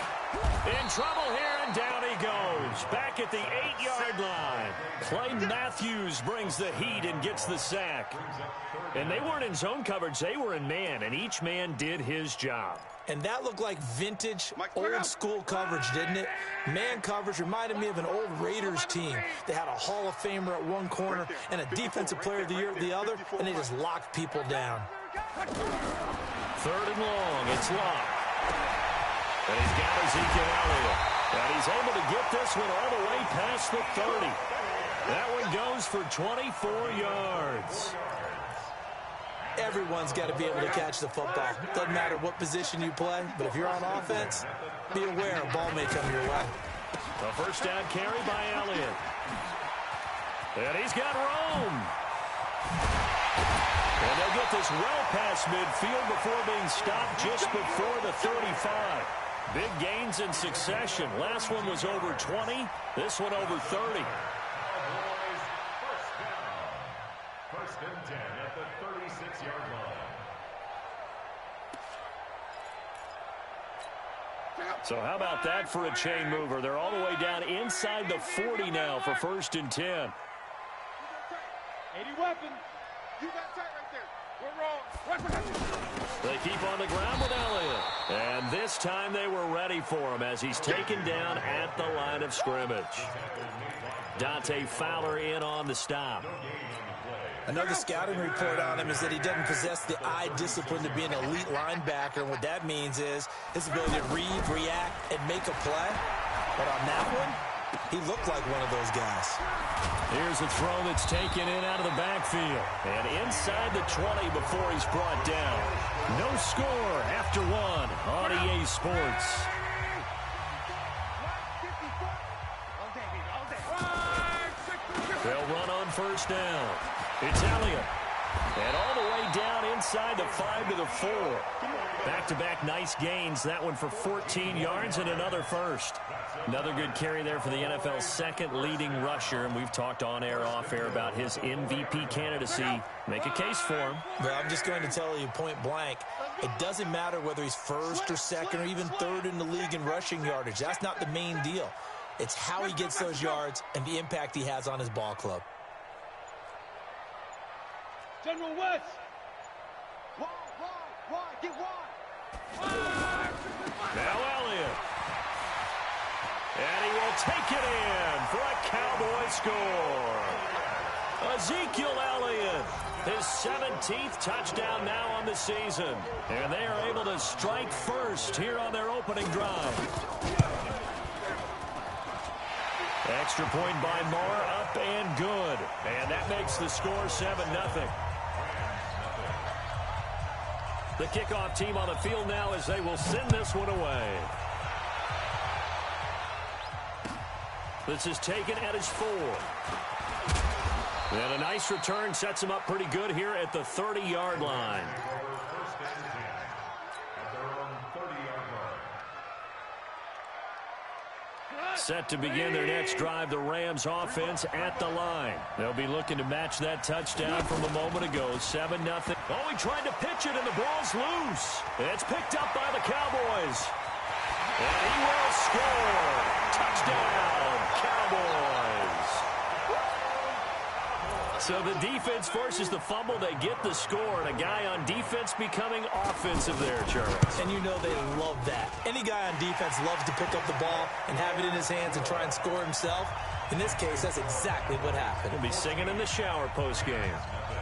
In trouble here, and down he goes. Back at the 8-yard line. Clay Matthews brings the heat and gets the sack. And they weren't in zone coverage. They were in man, and each man did his job. And that looked like vintage, old-school coverage, didn't it? Man coverage reminded me of an old Raiders team. They had a Hall of Famer at one corner and a Defensive Player of the Year at the other, and they just locked people down. 3rd and long. It's Locke. And he's got Ezekiel Elliott. And he's able to get this one all the way past the 30. That one goes for 24 yards. Everyone's got to be able to catch the football. Doesn't matter what position you play, but if you're on offense, be aware a ball may come your way. A first down carry by Elliott. And he's got Rome. And they'll get this well past midfield before being stopped just before the 35. Big gains in succession. Last one was over 20. This one over 30. First and 10 at the 36-yard line. So how about that for a chain mover? They're all the way down inside the 40 now for 1st and 10. 80 weapons. You got tight right there. We're wrong. They keep on the ground with Elliott. And this time they were ready for him as he's taken down at the line of scrimmage. Dante Fowler in on the stop. Another scouting report on him is that he doesn't possess the eye discipline to be an elite linebacker. And what that means is his ability to read, react, and make a play. But on that one, he looked like one of those guys. Here's a throw that's taken in out of the backfield. And inside the 20 before he's brought down. No score after one on EA Sports. They'll run on first down. It's Elliott. And all the way down inside the 5 to the 4. Back-to-back nice gains. That one for 14 yards and another first. Another good carry there for the NFL's second leading rusher. And we've talked on air, off air about his MVP candidacy. Make a case for him. Well, I'm just going to tell you point blank. It doesn't matter whether he's first or second or even third in the league in rushing yardage. That's not the main deal. It's how he gets those yards and the impact he has on his ball club. General West. Wide, get wide. Now Elliott. And he will take it in for a Cowboy score. Ezekiel Elliott, his 17th touchdown now on the season. And they are able to strike first here on their opening drive. Extra point by Moore, up and good. And that makes the score 7-0. The kickoff team on the field now as they will send this one away. This is taken at his 4. And a nice return sets him up pretty good here at the 30-yard line. Set to begin their next drive, the Rams offense at the line. They'll be looking to match that touchdown from a moment ago, 7-0. Oh, he tried to pitch it, and the ball's loose. It's picked up by the Cowboys. And he will score. Touchdown, Cowboys. So the defense forces the fumble. They get the score, and a guy on defense becoming offensive there, Charles. And you know they love that. Any guy on defense loves to pick up the ball and have it in his hands and try and score himself. In this case, that's exactly what happened. He'll be singing in the shower post-game.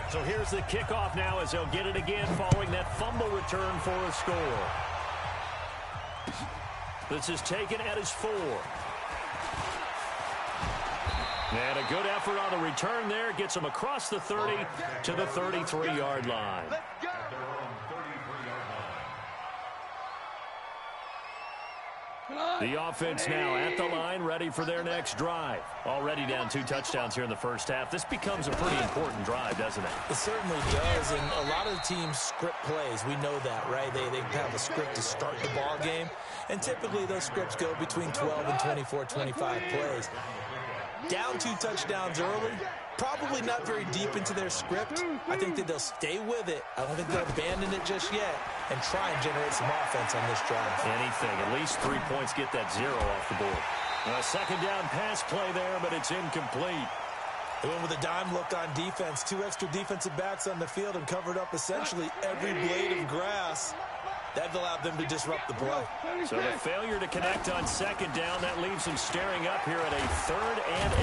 So here's the kickoff now as they'll get it again following that fumble return for a score. This is taken at his 4. And a good effort on the return there. Gets him across the 30 to the 33-yard line. The offense now at the line, ready for their next drive. Already down 2 touchdowns here in the first half. This becomes a pretty important drive, doesn't it? It certainly does, and a lot of the teams script plays. We know that, right? They have a script to start the ball game, and typically those scripts go between 12 and 24, 25 plays. Down 2 touchdowns early, probably not very deep into their script. I think that they'll stay with it. I don't think they'll abandon it just yet and try and generate some offense on this drive. Anything, at least 3 points, get that 0 off the board. A second down pass play there, but it's incomplete. They went with a dime look on defense. 2 extra defensive backs on the field and covered up essentially every blade of grass. That allowed them to disrupt the play. So the failure to connect on second down, that leaves him staring up here at a 3rd and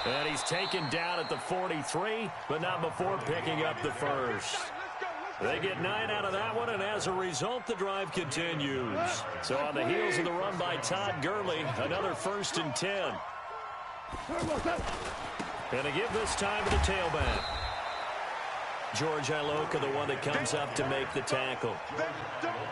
8. And he's taken down at the 43, but not before picking up the first. They get 9 out of that one, and as a result, the drive continues. So on the heels of the run by Todd Gurley, another 1st and 10. And to give this time to the tailback. George Iloka, the one that comes up to make the tackle.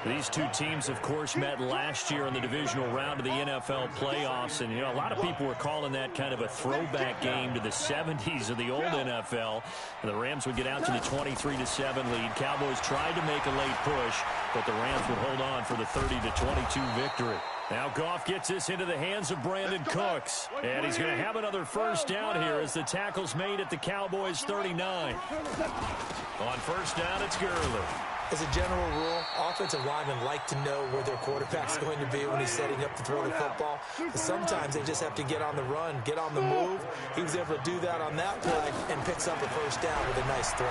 These two teams, of course, met last year in the divisional round of the NFL playoffs. And, you know, a lot of people were calling that kind of a throwback game to the 70s of the old NFL. And the Rams would get out to the 23-7 lead. Cowboys tried to make a late push, but the Rams would hold on for the 30-22 victory. Now Goff gets this into the hands of Brandon Cooks. And he's going to have another 1st down here as the tackle's made at the Cowboys 39. On 1st down, it's Gurley. As a general rule, offensive linemen like to know where their quarterback's going to be when he's setting up to throw the football. But sometimes they just have to get on the run, get on the move. He was able to do that on that play and picks up a 1st down with a nice throw.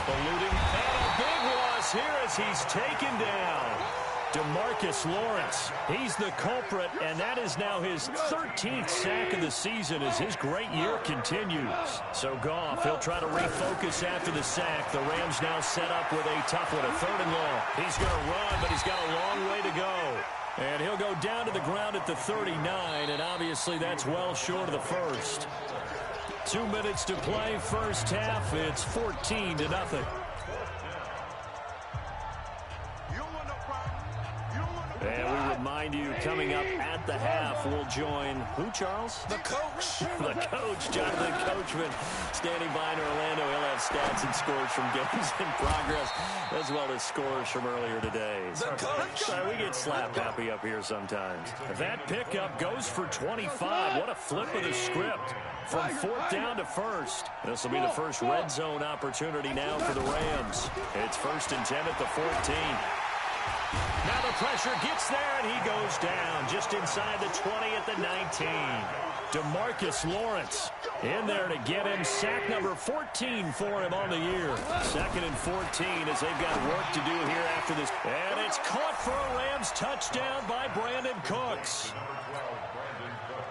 Eluding, and a big loss here as he's taken down. DeMarcus Lawrence, he's the culprit, and that is now his 13th sack of the season as his great year continues. So Goff, he'll try to refocus after the sack. The Rams now set up with a tough one, a 3rd and long. He's going to run, but he's got a long way to go. And he'll go down to the ground at the 39, and obviously that's well short of the first. 2 minutes to play, first half. It's 14-0. And we remind you, coming up at the half, we'll join who, Charles? The coach. The coach, Jonathan Coachman, standing by in Orlando. He'll have stats and scores from games in progress, as well as scores from earlier today. The coach. We get slap happy up here sometimes. That pickup goes for 25. What a flip of the script. From 4th down to 1st. This will be the first red zone opportunity now for the Rams. It's 1st and 10 at the 14. Now the pressure gets there, and he goes down just inside the 20 at the 19. DeMarcus Lawrence in there to get him. Sack number 14 for him on the year. 2nd and 14 as they've got work to do here after this. And it's caught for a Rams touchdown by Brandon Cooks.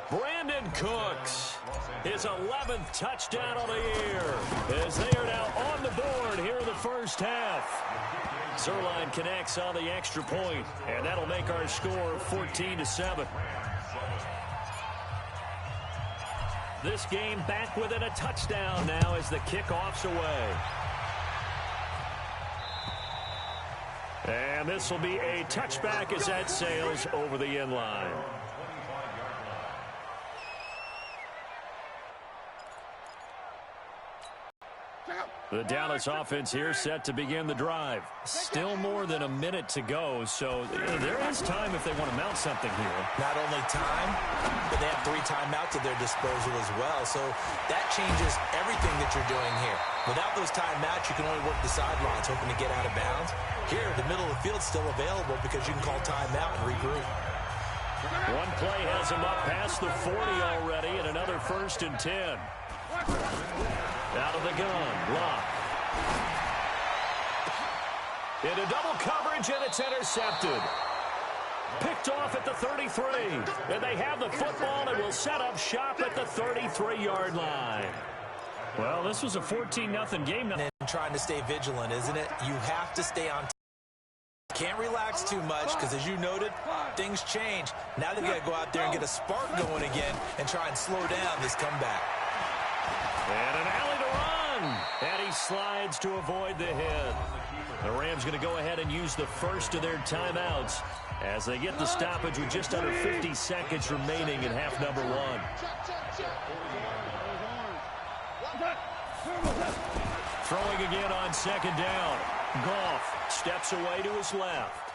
Brandon Cooks, his 11th touchdown on the year, as they are now on the board here in the first half. Zuerlein connects on the extra point, and that'll make our score 14-7. This game back within a touchdown now as the kickoff's away. And this will be a touchback as that sails over the end line. The Dallas offense here set to begin the drive. Still more than a minute to go, so there is time if they want to mount something here. Not only time, but they have 3 timeouts at their disposal as well. So that changes everything that you're doing here. Without those timeouts, you can only work the sidelines, hoping to get out of bounds. Here, the middle of the field's still available because you can call timeout and regroup. One play has him up past the 40 already, and another 1st and 10. Out of the gun, Locke. Into double coverage, and it's intercepted. Picked off at the 33. And they have the football and will set up shop at the 33-yard line. Well, this was a 14-0 game. And trying to stay vigilant, isn't it? You have to stay on. Can't relax too much because, as you noted, things change. Now they've got to go out there and get a spark going again and try and slow down this comeback. And an alley to run. And he slides to avoid the hit. The Rams going to go ahead and use the first of their timeouts as they get the stoppage with just under 50 seconds remaining in half number 1. Throwing again on 2nd down. Goff steps away to his left.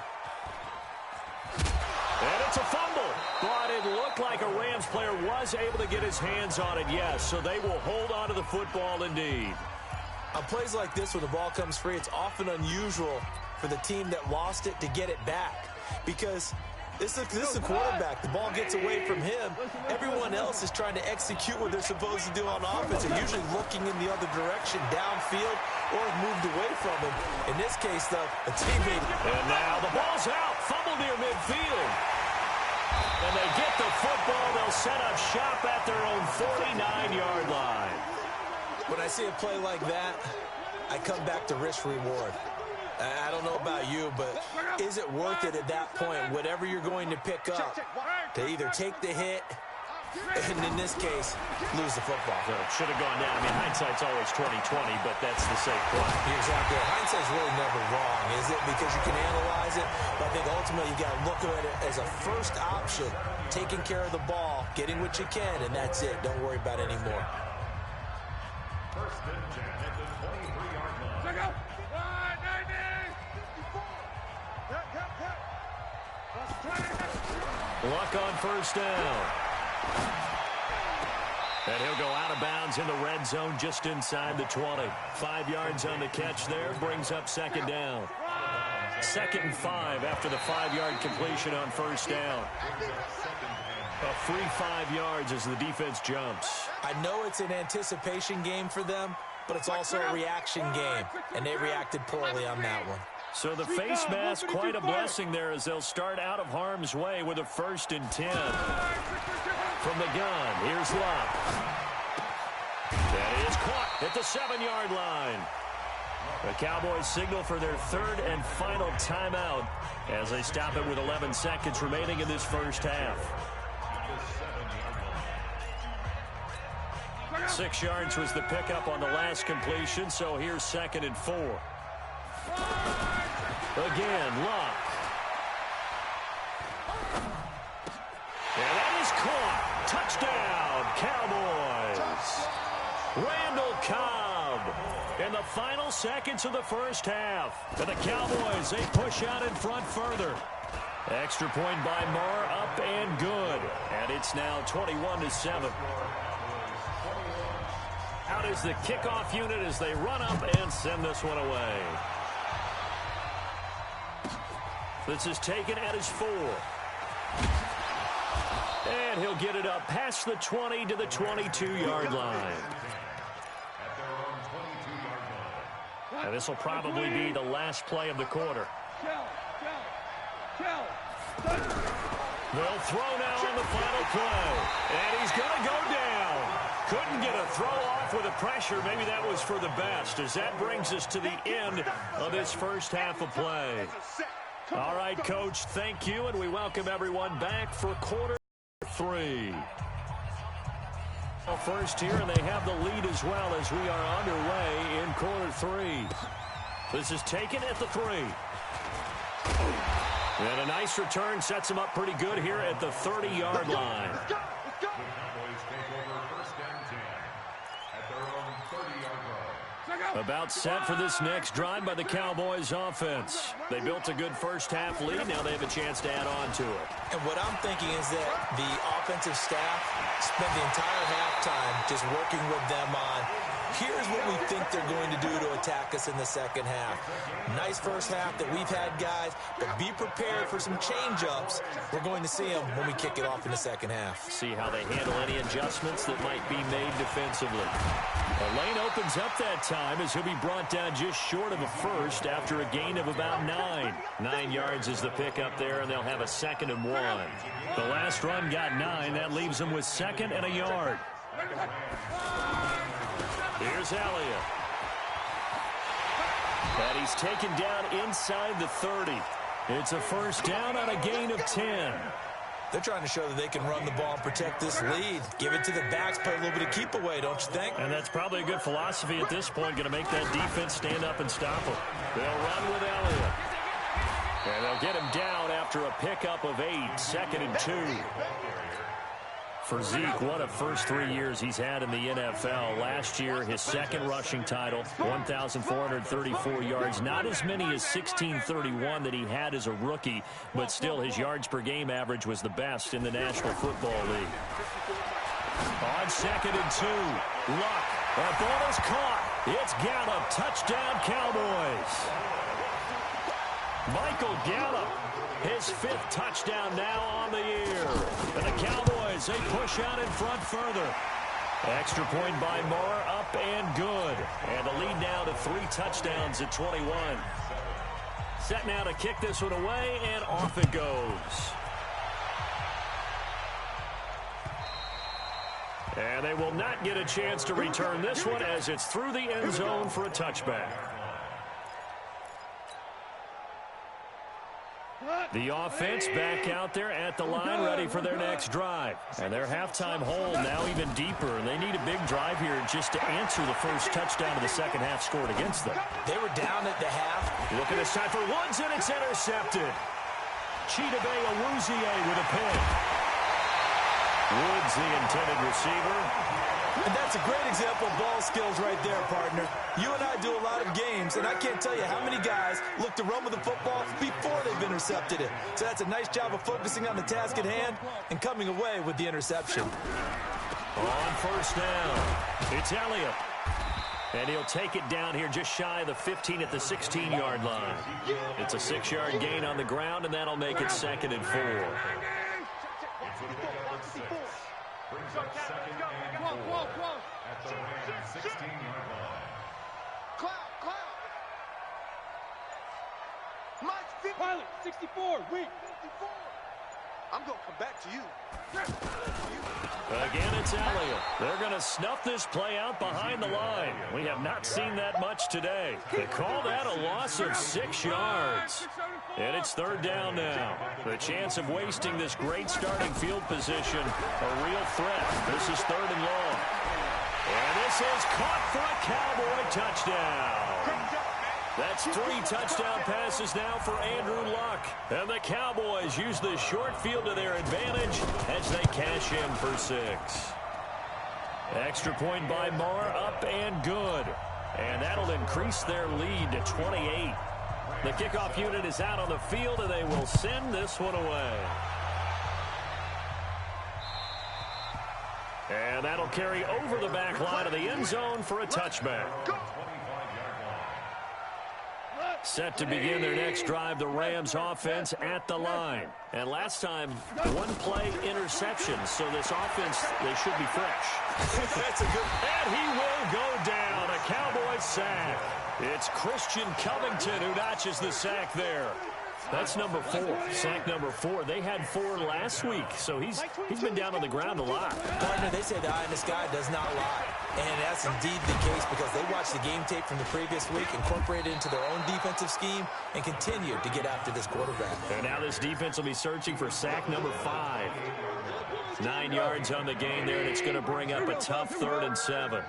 And it's a fumble. But it looked like a Rams player was able to get his hands on it, yes. So they will hold on to the football indeed. On plays like this where the ball comes free, it's often unusual for the team that lost it to get it back. Because this is a quarterback. The ball gets away from him. Everyone else is trying to execute what they're supposed to do on offense. They're usually looking in the other direction, downfield, or have moved away from him. In this case, though, a teammate. And now the ball's out. Fumble near midfield. And they get the football. They'll set up shop at their own 49-yard line. When I see a play like that, I come back to risk-reward. I don't know about you, but is it worth it at that point, whatever you're going to pick up, to either take the hit and, in this case, lose the football? So it should have gone down. I mean, hindsight's always 20/20, but that's the safe play. Exactly. Hindsight's really never wrong, is it? Because you can analyze it, but I think ultimately you got to look at it as a first option, taking care of the ball, getting what you can, and that's it. Don't worry about it anymore. First and 10 at the 23-yard line. Check out. 190. Luck on first down. And he'll go out of bounds in the red zone just inside the 20. 5 yards on the catch there, brings up second down. 2nd and 5 after the 5-yard completion on first down. A free 5 yards as the defense jumps. I know it's an anticipation game for them, but it's also a reaction game, and they reacted poorly on that one. So the face mask, quite a blessing there as they'll start out of harm's way with a 1st and 10. From the gun, here's Luck. That is caught at the 7-yard line. The Cowboys signal for their 3rd and final timeout as they stop it with 11 seconds remaining in this first half. 6 yards was the pickup on the last completion, so here's 2nd and 4. Again, Luck. And that is caught. Touchdown, Cowboys. Randall Cobb in the final seconds of the first half. And the Cowboys, they push out in front further. Extra point by Moore, up and good. And it's now 21-7. Out is the kickoff unit as they run up and send this one away. This is taken at his 4. And he'll get it up past the 20 to the 22-yard line. And this will probably be the last play of the quarter. They'll throw now on the final play. And he's going to go down. Couldn't get a throw off with the pressure. Maybe that was for the best, as that brings us to the end of this first half of play. All right, Coach, thank you, and we welcome everyone back for quarter 3. First here, and they have the lead as well as we are underway in quarter 3. This is taken at the 3. And a nice return sets them up pretty good here at the 30-yard line. About set for this next drive by the Cowboys offense. They built a good first half lead. Now they have a chance to add on to it. And what I'm thinking is that the offensive staff spent the entire halftime just working with them on, here's what we think they're going to do to attack us in the second half. Nice first half that we've had, guys, but be prepared for some change-ups. We're going to see them when we kick it off in the second half. See how they handle any adjustments that might be made defensively. The lane opens up that time as he'll be brought down just short of a first after a gain of about 9. 9 yards is the pickup there, and they'll have a 2nd and 1. The last run got 9. That leaves them with 2nd and a yard. Here's Elliott. And he's taken down inside the 30. It's a first down on a gain of 10. They're trying to show that they can run the ball and protect this lead. Give it to the backs, play a little bit of keep away, don't you think? And that's probably a good philosophy at this point, going to make that defense stand up and stop them. They'll run with Elliott. And they'll get him down after a pickup of 8, 2nd and 2. For Zeke, what a first 3 years he's had in the NFL. Last year, his 2nd rushing title, 1,434 yards. Not as many as 1,631 that he had as a rookie, but still his yards per game average was the best in the National Football League. On 2nd and 2, Luck. That ball is caught. It's Gallup. Touchdown, Cowboys. Michael Gallup, his 5th touchdown now on the year. And the Cowboys, they push out in front further. Extra point by Moore, up and good. And the lead now to 3 touchdowns at 21. Set now to kick this one away, and off it goes. And they will not get a chance to return this one as it's through the end zone for a touchback. The offense back out there at the line, ready for their next drive. And their halftime hold now even deeper, and they need a big drive here just to answer the first touchdown of the second half scored against them. They were down at the half. Looking this time for Woods, and it's intercepted. Chidobe Awuzie with a pick. Woods, the intended receiver. And that's a great example of ball skills right there, partner. You and I do a lot of games, and I can't tell you how many guys look to run with the football before they've intercepted it. So that's a nice job of focusing on the task at hand and coming away with the interception. On first down, it's Elliott. And he'll take it down here just shy of the 15 at the 16-yard line. It's a 6-yard gain on the ground, and that'll make it 2nd and 4. At the Rams 16-yard line. Cloud. Mike, 50. Pilot, 64, weak. 54. I'm going to come back to you. Again, it's Elliott. They're going to snuff this play out behind the line. We have not seen that much today. They call that a loss of 6 yards. And it's 3rd down now. The chance of wasting this great starting field position, a real threat. This is 3rd and long. And this is caught for a Cowboy touchdown. That's 3 touchdown passes now for Andrew Luck. And the Cowboys use the short field to their advantage as they cash in for 6. Extra point by Moore, up and good. And that'll increase their lead to 28. The kickoff unit is out on the field, and they will send this one away. And that'll carry over the back line of the end zone for a touchback. Set to begin their next drive, the Rams offense at the line. And last time, 1-play interception, so this offense, they should be fresh. That's a good... And he will go down, a Cowboy sack. It's Christian Covington who notches the sack there. That's number 4, sack number 4. They had 4 last week, so he's been down on the ground a lot. Partner, they say the eye in the sky does not lie. And that's indeed the case because they watched the game tape from the previous week, incorporated it into their own defensive scheme, and continued to get after this quarterback. And now this defense will be searching for sack number 5. 9 yards on the gain there, and it's going to bring up a tough 3rd and 7.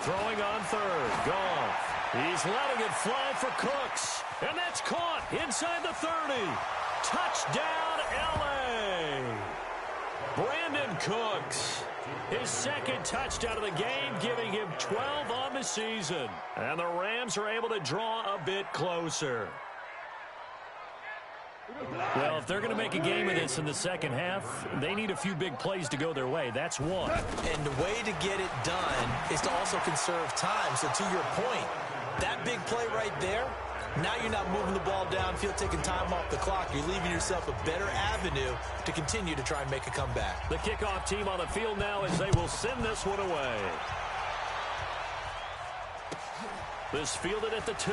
Throwing on 3rd, Goff. He's letting it fly for Cooks. And that's caught inside the 30. Touchdown, L.A. Brandon Cooks. His 2nd touchdown of the game, giving him 12 on the season. And the Rams are able to draw a bit closer. Well, if they're going to make a game of this in the second half, they need a few big plays to go their way. That's one. And the way to get it done is to also conserve time. So to your point, that big play right there, now you're not moving the ball downfield, taking time off the clock. You're leaving yourself a better avenue to continue to try and make a comeback. The kickoff team on the field now as they will send this one away. This fielded at the 2.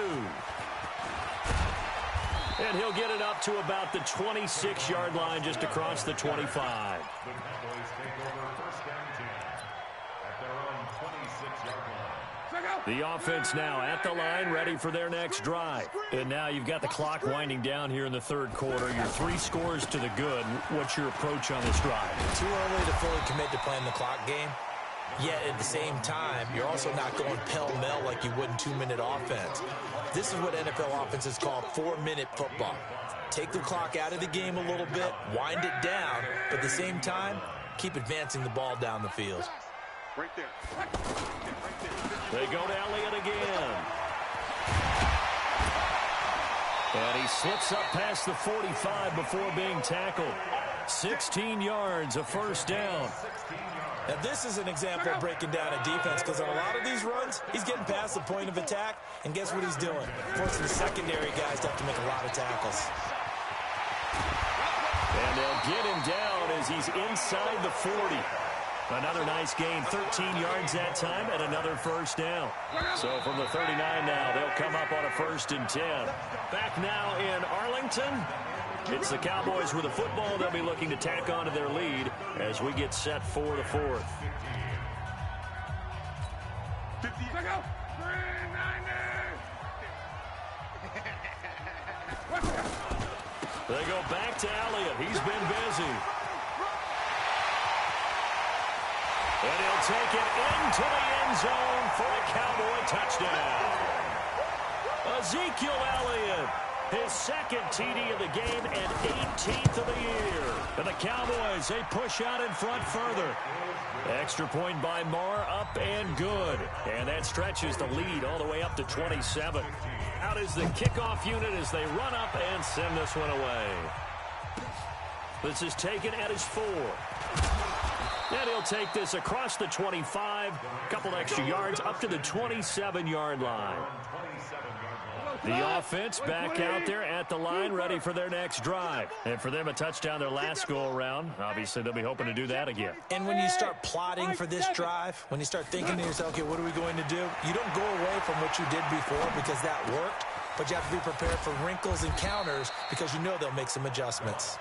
And he'll get it up to about the 26-yard line just across the 25. The Cowboys take over 1st and 10 at their own 26-yard line. The offense now at the line, ready for their next drive. And now you've got the clock winding down here in the 3rd quarter. Your 3 scores to the good. What's your approach on this drive? Too early to fully commit to playing the clock game. Yet at the same time, you're also not going pell-mell like you would in 2-minute offense. This is what NFL offenses call 4-minute football. Take the clock out of the game a little bit, wind it down, but at the same time, keep advancing the ball down the field. Right there. They go to Elliott again. And he slips up past the 45 before being tackled. 16 yards, a 1st down. Now, this is an example of breaking down a defense because on a lot of these runs, he's getting past the point of attack, and guess what he's doing? Forcing the secondary guys to have to make a lot of tackles. And they'll get him down one as he's inside the 40. Another nice gain, 13 yards that time, and another first down. So from the 39 now, they'll come up on a 1st and 10. Back now in Arlington, it's the Cowboys with the football. They'll be looking to tack on to their lead as we get set for the 4th. They go back to Elliott. He's been busy. And he'll take it into the end zone for a Cowboy touchdown. Ezekiel Elliott, his 2nd TD of the game and 18th of the year. And the Cowboys, they push out in front further. Extra point by Moore, up and good. And that stretches the lead all the way up to 27. Out is the kickoff unit as they run up and send this one away. This is taken at his 4. And he'll take this across the 25, a couple extra yards up to the 27-yard line. The offense back out there at the line, ready for their next drive. And for them, a touchdown their last go-around. Obviously, they'll be hoping to do that again. And when you start plotting for this drive, when you start thinking to yourself, okay, what are we going to do? You don't go away from what you did before because that worked, but you have to be prepared for wrinkles and counters because you know they'll make some adjustments.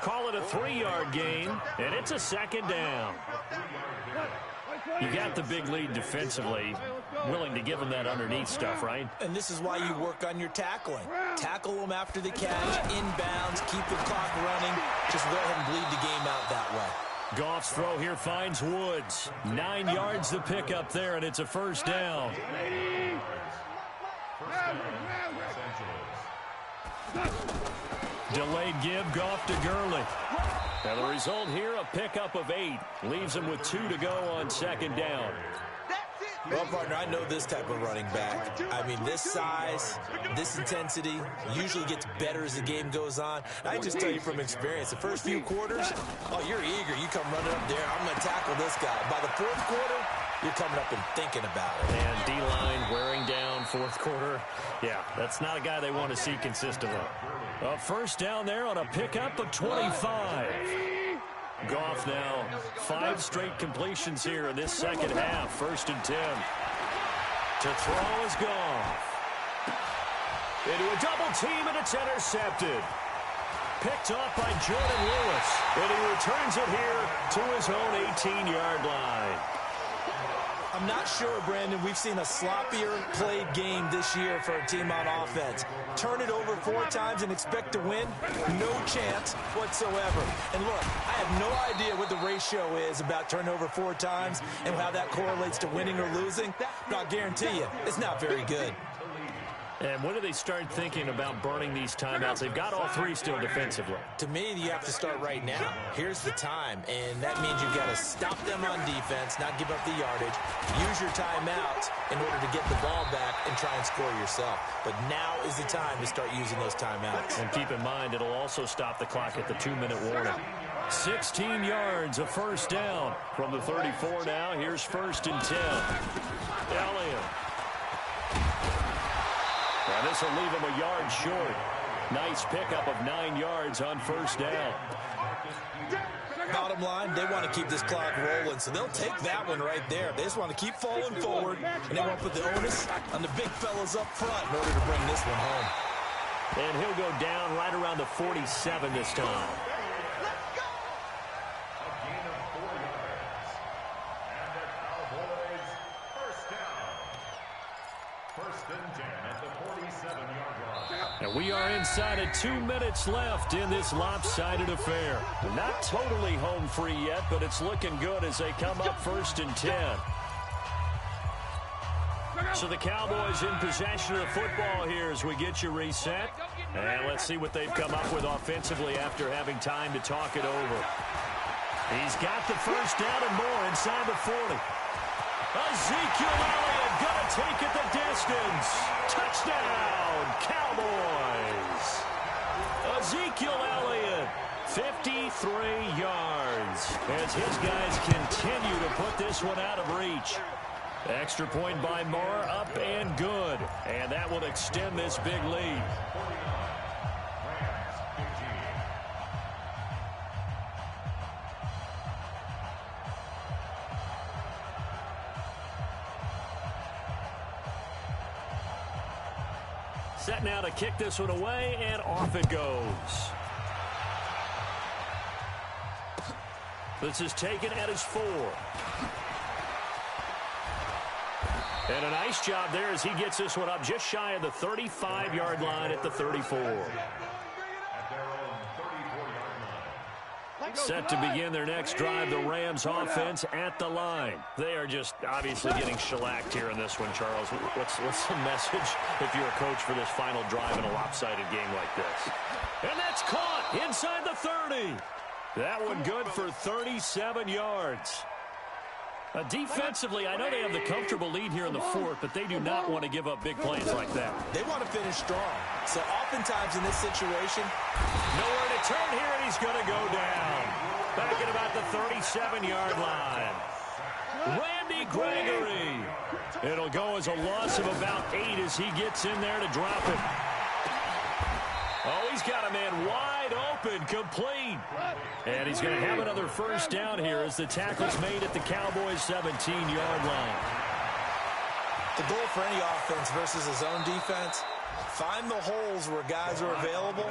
Call it a 3-yard gain, and it's a 2nd down. You got the big lead defensively, willing to give them that underneath stuff, right? And this is why you work on your tackling. Tackle them after the catch, inbounds, keep the clock running. Just go ahead and bleed the game out that way. Goff's throw here finds Woods. 9 yards to pick up there, and it's a 1st down. Delayed give, Goff to Gurley. Now the result here, a pickup of 8. Leaves him with 2 to go on 2nd down. Well, partner, I know this type of running back. I mean, this size, this intensity usually gets better as the game goes on. I just tell you from experience, the first few quarters, oh, you're eager. You come running up there, I'm going to tackle this guy. By the 4th quarter, you're coming up and thinking about it. And D-line wearing down 4th quarter. Yeah, that's not a guy they want to see consistently. A 1st down there on a pickup of 25. Goff now 5 straight completions here in this 2nd half. 1st and 10. To throw is Goff. Into a double team, and it's intercepted. Picked off by Jordan Lewis. And he returns it here to his own 18-yard line. I'm not sure, Brandon, we've seen a sloppier played game this year for a team on offense. Turn it over 4 times and expect to win? No chance whatsoever. And look, I have no idea what the ratio is about turnover 4 times and how that correlates to winning or losing, but I'll guarantee you, it's not very good. And when do they start thinking about burning these timeouts? They've got all 3 still defensively. To me, you have to start right now. Here's the time, and that means you've got to stop them on defense, not give up the yardage, use your timeouts in order to get the ball back and try and score yourself. But now is the time to start using those timeouts. And keep in mind, it'll also stop the clock at the 2-minute warning. 16 yards, a 1st down. From the 34 now, here's 1st and 10. Elliott. And this will leave him a yard short. Nice pickup of 9 yards on 1st down. Bottom line, they want to keep this clock rolling, so they'll take that one right there. They just want to keep falling forward, and they want to put the onus on the big fellas up front in order to bring this one home. And he'll go down right around the 47 this time. And we are inside of 2 minutes left in this lopsided affair. Not totally home free yet, but it's looking good as they come up 1st and 10. So the Cowboys in possession of the football here as we get you reset. And let's see what they've come up with offensively after having time to talk it over. He's got the 1st down and more inside the 40. Ezekiel Elliott gonna take it the distance. Touchdown, Cowboys. Ezekiel Elliott, 53 yards. As his guys continue to put this one out of reach. Extra point by Moore, up and good. And that will extend this big lead. Set now to kick this one away, and off it goes. This is taken at his 4. And a nice job there as he gets this one up just shy of the 35-yard line at the 34. Set to begin their next drive, the Rams offense at the line. They are just obviously getting shellacked here in this one, Charles. What's the message if you're a coach for this final drive in a lopsided game like this? And that's caught inside the 30. That one good for 37 yards. Defensively, I know they have the comfortable lead here in the 4th, but they do not want to give up big plays like that. They want to finish strong. So oftentimes in this situation, nowhere to turn here, and he's going to go down. Back at about the 37-yard line. Randy Gregory. It'll go as a loss of about 8 as he gets in there to drop it. Oh, he's got a man wide open, complete. And he's going to have another first down here as the tackle's made at the Cowboys' 17-yard line. The goal for any offense versus his own defense, find the holes where guys are available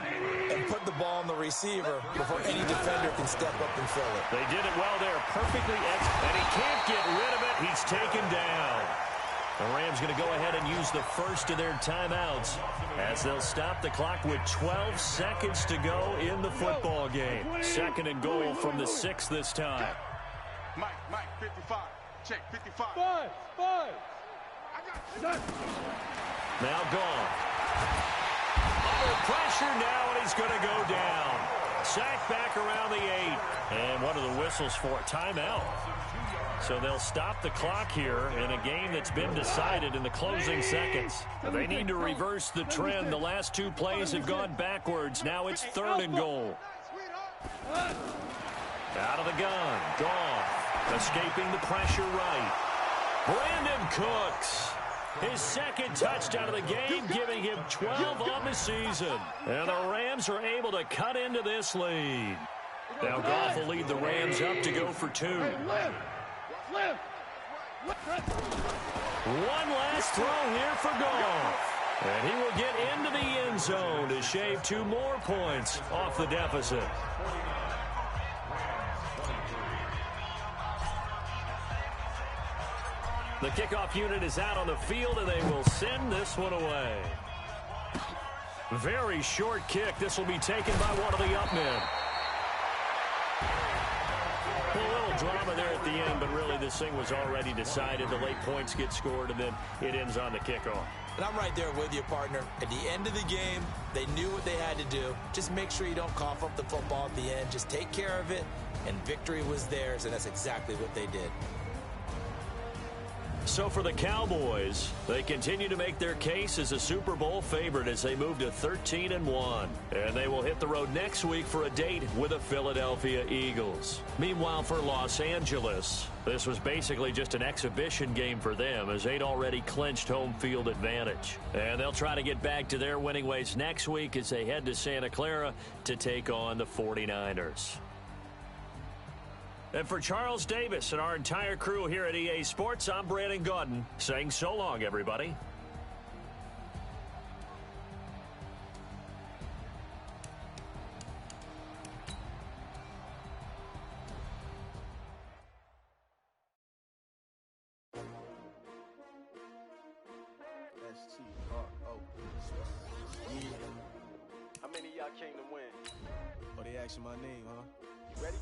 and put the ball on the receiver before any defender can step up and fill it. They did it well there, perfectly and he can't get rid of it. He's taken down. The Rams going to go ahead and use the first of their timeouts as they'll stop the clock with 12 seconds to go in the football game. 2nd and goal from the 6 this time. Mike, 55. Check, 55. Five. Now gone. Under pressure now, and he's going to go down. Sacked back around the 8. And what are the whistles for? Timeout. So they'll stop the clock here in a game that's been decided in the closing seconds. They need to reverse the trend. The last 2 plays have gone backwards. Now it's 3rd and goal. Out of the gun. Goff escaping the pressure right. Brandon Cooks. His 2nd touchdown of the game, giving him 12 on the season. And the Rams are able to cut into this lead. Now Goff will lead the Rams up to go for 2. One last throw here for Goff. And he will get into the end zone to shave 2 more points off the deficit. The kickoff unit is out on the field, and they will send this one away. Very short kick. This will be taken by one of the up men. A little drama there at the end, but really this thing was already decided. The late points get scored, and then it ends on the kickoff. And I'm right there with you, partner. At the end of the game, they knew what they had to do. Just make sure you don't cough up the football at the end. Just take care of it, and victory was theirs, and that's exactly what they did. So for the Cowboys, they continue to make their case as a Super Bowl favorite as they move to 13-1. And they will hit the road next week for a date with the Philadelphia Eagles. Meanwhile, for Los Angeles, this was basically just an exhibition game for them as they'd already clinched home field advantage. And they'll try to get back to their winning ways next week as they head to Santa Clara to take on the 49ers. And for Charles Davis and our entire crew here at EA Sports, I'm Brandon Gaudin saying so long, everybody. How many of y'all came to win? Oh, they asking my name, huh? Ready?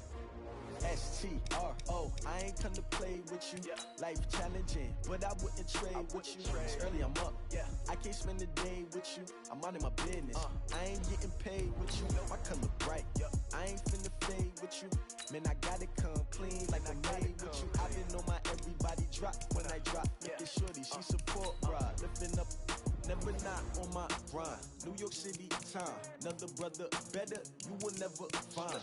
S-T-R-O, I ain't come to play with you. Yeah. Life challenging, but I wouldn't trade with you. It's early, I'm up. Yeah. I can't spend the day with you. I'm minding my business. I ain't getting paid with you. My color bright. I ain't finna fade with you. Man, I gotta come clean like I'm made with you. I been on my everybody drop when I drop. Look at shorty, she support ride. Lifting up, never not on my grind. New York City time. Another brother better, you will never find.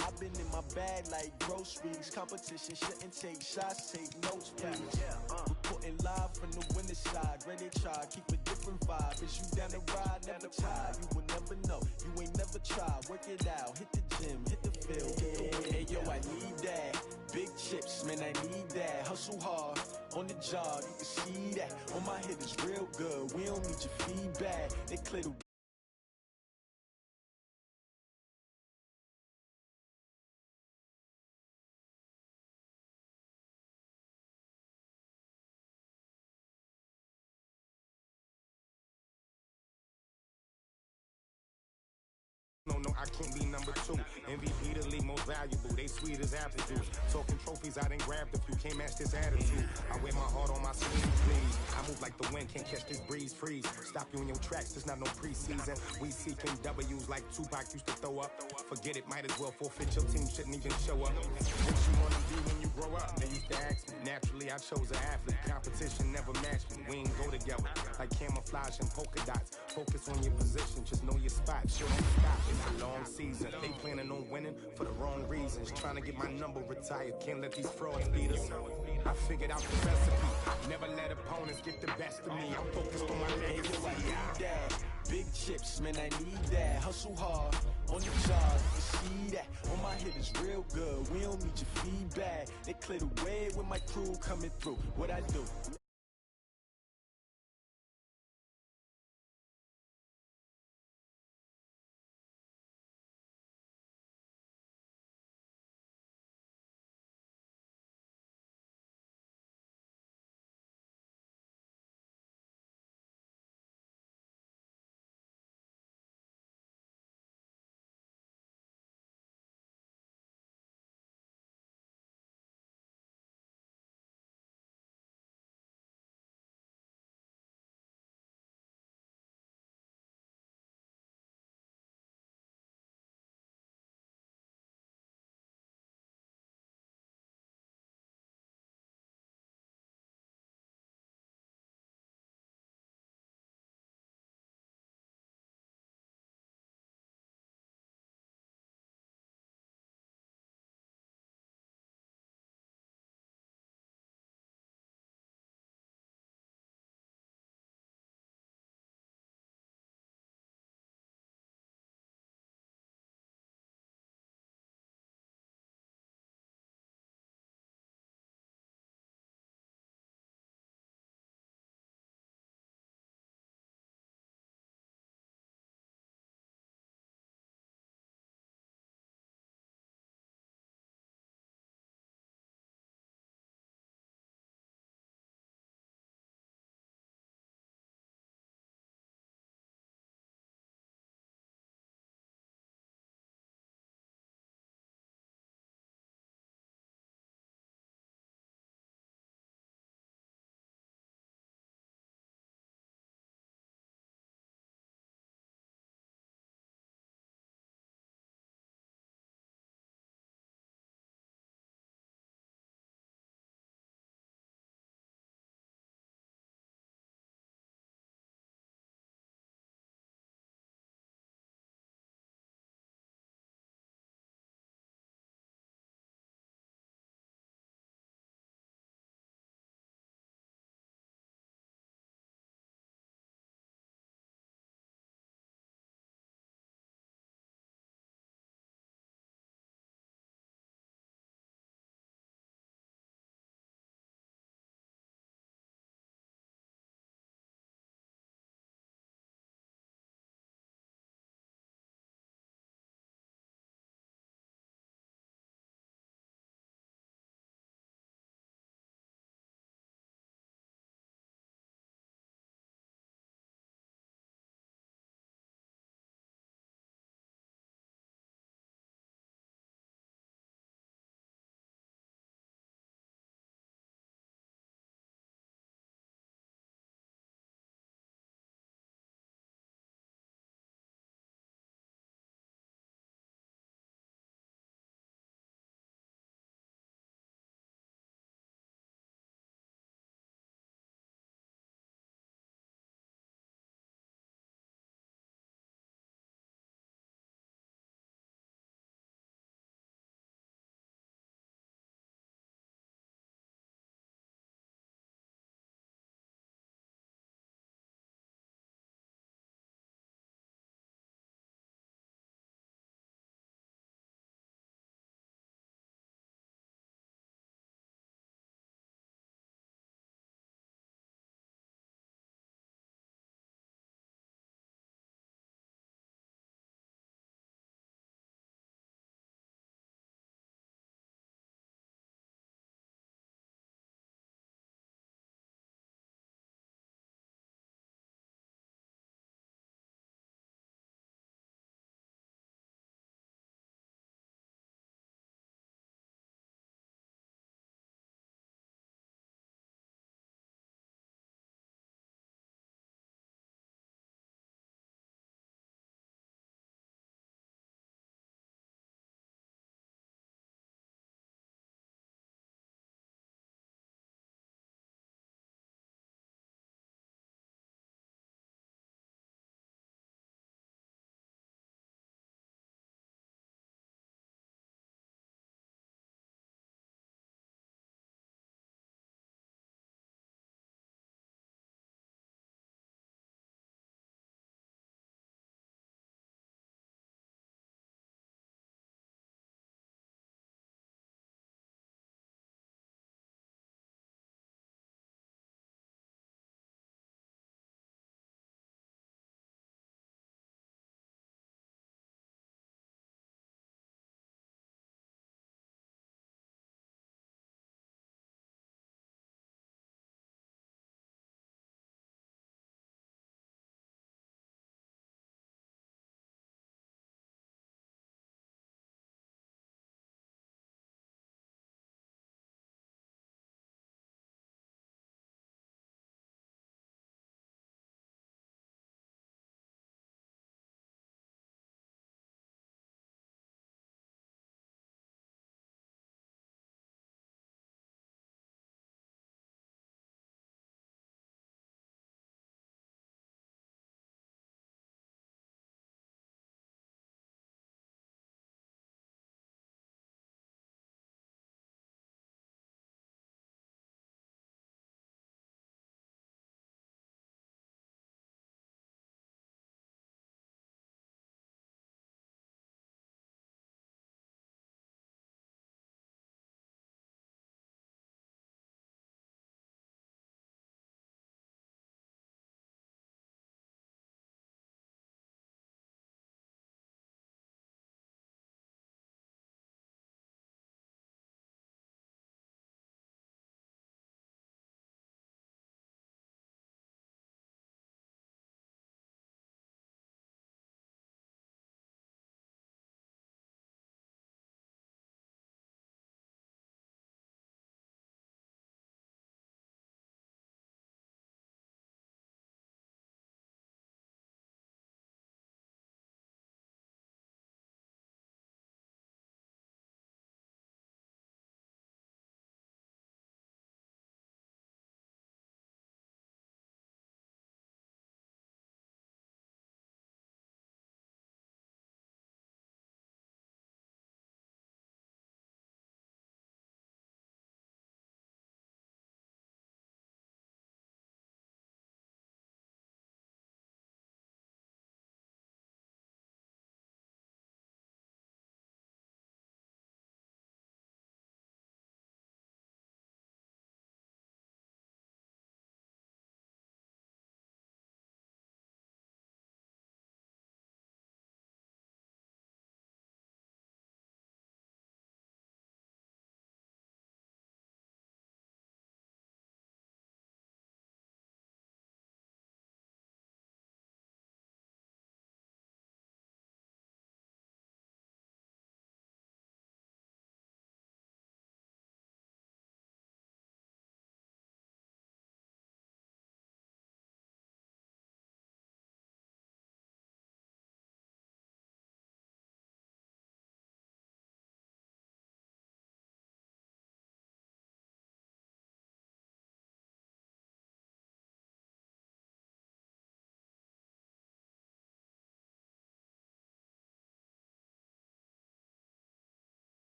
I've been in my bag like groceries. Competition shouldn't take shots, take notes, please. Reporting live from the winning side. Ready to try, keep a different vibe. Is you down the ride, never tired. You will never know, you ain't never tried. Work it out, hit the gym, hit the field. Hey yo, I need that big chips, man, I need that. Hustle hard, on the job, you can see that. On my head is real good, we don't need your feedback. They clear the No, I can't be number 2. MVP the league most valuable. They sweet as apple juice. Talking trophies, I done grabbed a few. Can't match this attitude. I wear my heart on my sleeve, please. I move like the wind, can't catch this breeze. Freeze. Stop you in your tracks, there's not no preseason. We seeking W's like Tupac used to throw up. Forget it, might as well forfeit. Your team shouldn't even show up. What you wanna be when you grow up? They used to ask me. Naturally, I chose an athlete. Competition never matched me. We ain't go together. Like camouflage and polka dots. Focus on your position, just know your spot. Sure, don't stop. It's a long season. They planning on winning for the wrong reasons. Trying to get my number retired. Can't let these frauds beat us. I figured out the recipe. Never let opponents get the best of me. I'm focused on my legacy. Big chips, man, I need that. Hustle hard, on the job, you can see that. On my head is real good, we don't need your feedback. They clear the way with my crew coming through. What I do?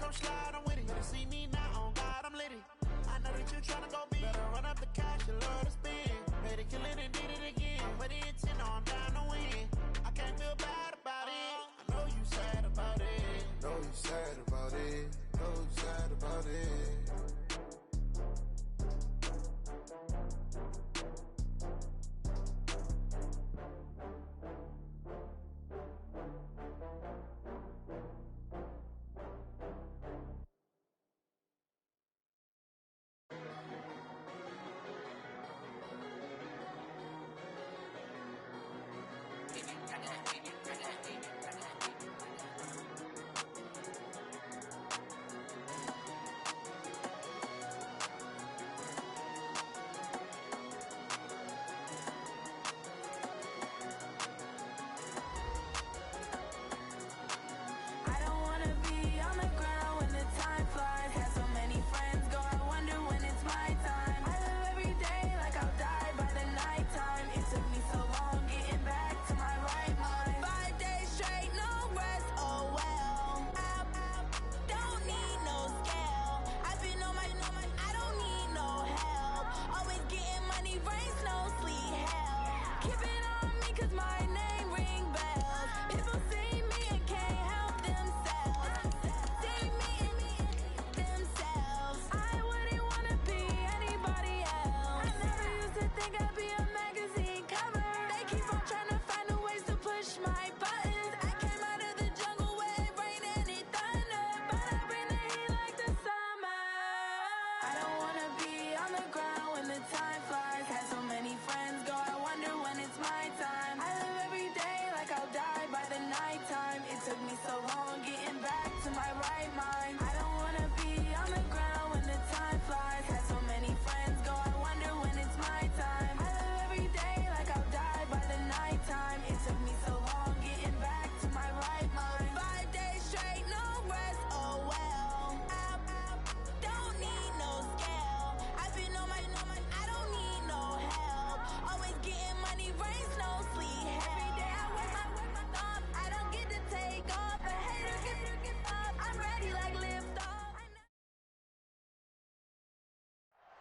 gon' slide, I'm with it. You see me now, on God, I'm litty. I know that you tryna go big. Better run up the cash, you love to spend. Made it, kill it, and did it again. But the intent, no, I'm down to win. I can't feel bad about it. I know you sad about it. Know you sad about it. Know you sad about it.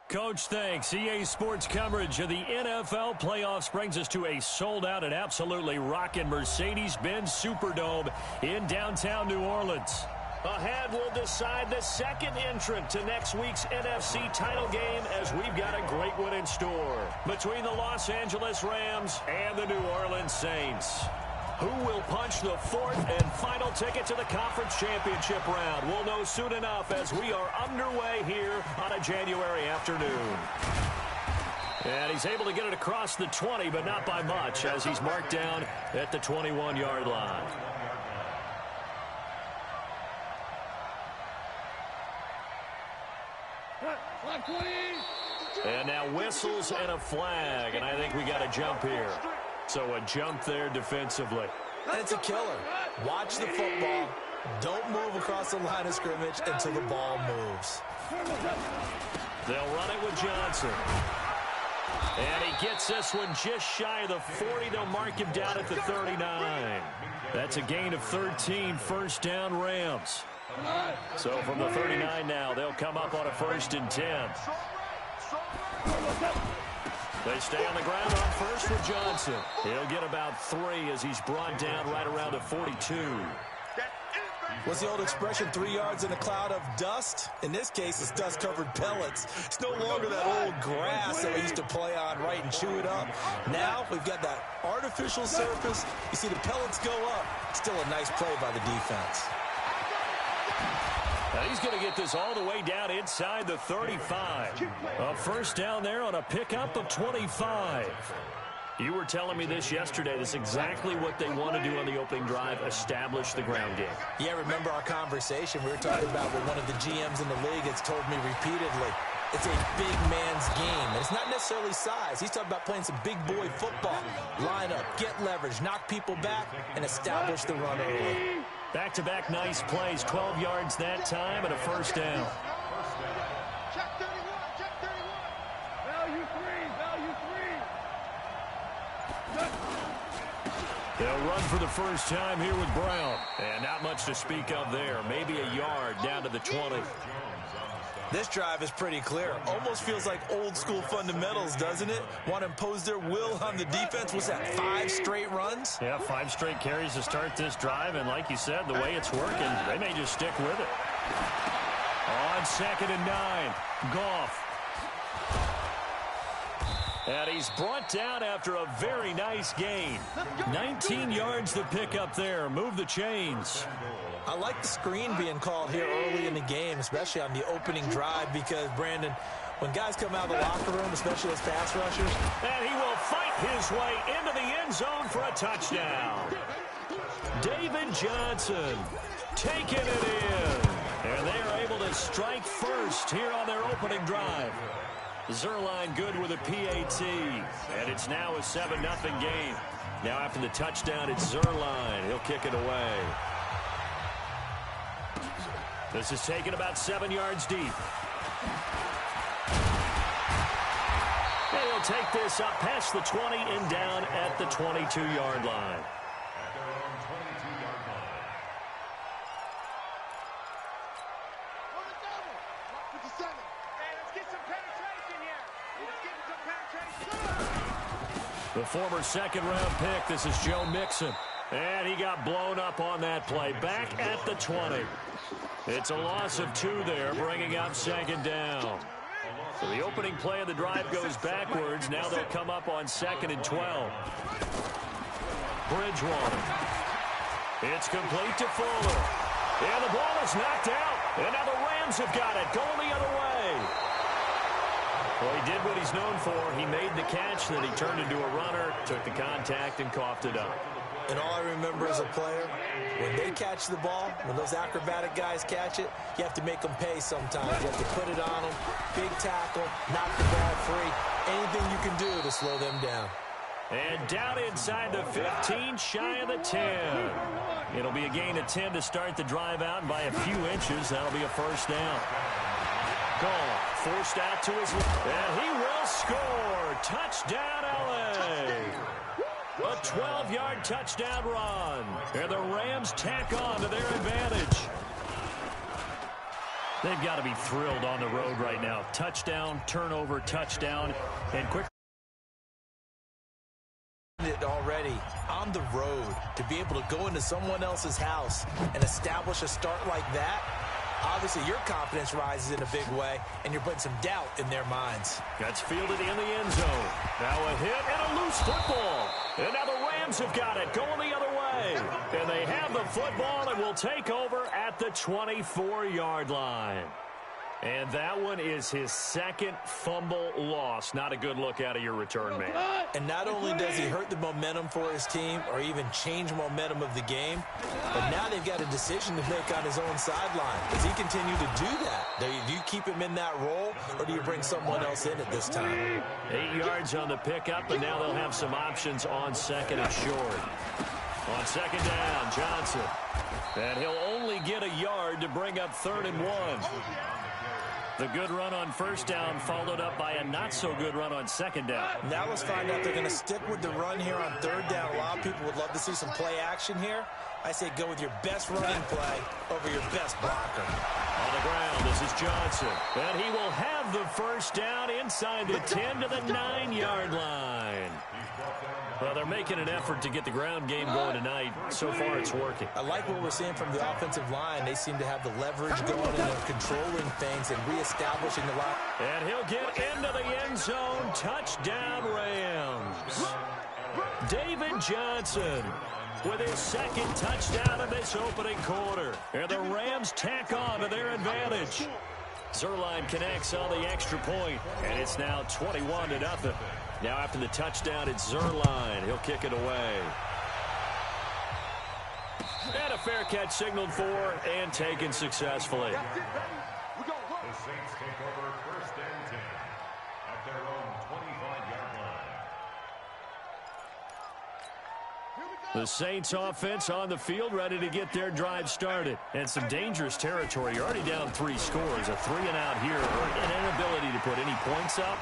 Coach, thanks. EA Sports coverage of the NFL playoffs brings us to a sold-out and absolutely rocking Mercedes-Benz Superdome in downtown New Orleans. Ahead, we'll decide the second entrant to next week's NFC title game as we've got a great one in store between the Los Angeles Rams and the New Orleans Saints. Who will punch the fourth and final ticket to the conference championship round? We'll know soon enough as we are underway here on a January afternoon. And he's able to get it across the 20, but not by much as he's marked down at the 21-yard line. And now whistles and a flag, and I think we got a jump here. So a jump there defensively. And it's a killer. Watch the football. Don't move across the line of scrimmage until the ball moves. They'll run it with Johnson. And he gets this one just shy of the 40. They'll mark him down at the 39. That's a gain of 13, first down Rams. So from the 39 now, they'll come up on a 1st and 10. They stay on the ground on first with Johnson. He'll get about 3 as he's brought down right around the 42. What's the old expression, 3 yards in a cloud of dust? In this case, it's dust-covered pellets. It's no longer that old grass that we used to play on, right, and chew it up. Now we've got that artificial surface. You see the pellets go up. Still a nice play by the defense. Now he's going to get this all the way down inside the 35. A first down there on a pickup of 25. You were telling me this yesterday. This is exactly what they want to do on the opening drive, establish the ground game. Yeah, remember our conversation. We were talking about what one of the GMs in the league has told me repeatedly. It's a big man's game, and it's not necessarily size. He's talking about playing some big boy football. Line up, get leverage, knock people back, and establish the run early. Back-to-back nice plays, 12 yards that time and a first down. Check 31, check 31. Value 3, value 3. They'll run for the first time here with Brown. And not much to speak of there. Maybe a yard down to the 20. This drive is pretty clear. Almost feels like old school fundamentals, doesn't it? Want to impose their will on the defense. Was that 5 straight runs? Yeah, 5 straight carries to start this drive. And like you said, the way it's working, they may just stick with it. On 2nd and 9, Goff. And he's brought down after a very nice gain. 19 yards to pick up there. Move the chains. I like the screen being called here early in the game, especially on the opening drive, because, Brandon, when guys come out of the locker room, especially as pass rushers. And he will fight his way into the end zone for a touchdown. David Johnson taking it in. And they are able to strike first here on their opening drive. Zuerlein good with a PAT. And it's now a 7-0 game. Now after the touchdown, it's Zuerlein. He'll kick it away. This is taken about 7 yards deep. And he'll take this up past the 20 and down at the 22-yard line. At their own 22-yard line. Let's get some penetration here. Let's get some penetration. The former second-round pick, this is Joe Mixon. And he got blown up on that play. Back at the 20. It's a loss of 2 there, bringing up 2nd down. So the opening play of the drive goes backwards. Now they'll come up on 2nd and 12. Bridgewater. It's complete to Fuller. And the ball is knocked out. And now the Rams have got it. Going the other way. Well, he did what he's known for. He made the catch, then he turned into a runner, took the contact, and coughed it up. And all I remember as a player, when they catch the ball, when those acrobatic guys catch it, you have to make them pay sometimes. You have to put it on them, big tackle, knock the ball free. Anything you can do to slow them down. And down inside the 15, shy of the 10. It'll be a gain of 10 to start the drive out, and by a few inches, that'll be a first down. Goal forced out to his left, and he will score. Touchdown, L.A. A 12-yard touchdown run. And the Rams tack on to their advantage. They've got to be thrilled on the road right now. Touchdown, turnover, touchdown, and quick. It already on the road to be able to go into someone else's house and establish a start like that. Obviously, your confidence rises in a big way, and you're putting some doubt in their minds. That's fielded in the end zone. Now a hit and a loose football. And now the Rams have got it, going the other way. And they have the football and will take over at the 24-yard line. And that one is his 2nd fumble loss. Not a good look out of your return man. And not only does he hurt the momentum for his team or even change momentum of the game, but now they've got a decision to make on his own sideline. Does he continue to do that? Do you keep him in that role, or do you bring someone else in at this time? 8 yards on the pickup, and now they'll have some options on 2nd and short. On 2nd down, Johnson. And he'll only get a yard to bring up 3rd and 1. The good run on 1st down followed up by a not-so-good run on 2nd down. Now let's find out they're going to stick with the run here on 3rd down. A lot of people would love to see some play action here. I say go with your best running play over your best blocker. On the ground, this is Johnson. And he will have the 1st down inside the 10 to the 9-yard line. Well, they're making an effort to get the ground game going tonight. So far, it's working. I like what we're seeing from the offensive line. They seem to have the leverage going and they're controlling things and reestablishing the line. And he'll get into the end zone. Touchdown, Rams. David Johnson with his 2nd touchdown of this opening quarter. And the Rams tack on to their advantage. Zuerlein connects on the extra point, and it's now 21-0. Now after the touchdown, it's Zuerlein. He'll kick it away. And a fair catch signaled for and taken successfully. The Saints take over 1st and 10 at their own 25-yard line. The Saints offense on the field, ready to get their drive started. And some dangerous territory. You're already down 3 scores. A 3-and-out here, or an inability to put any points up.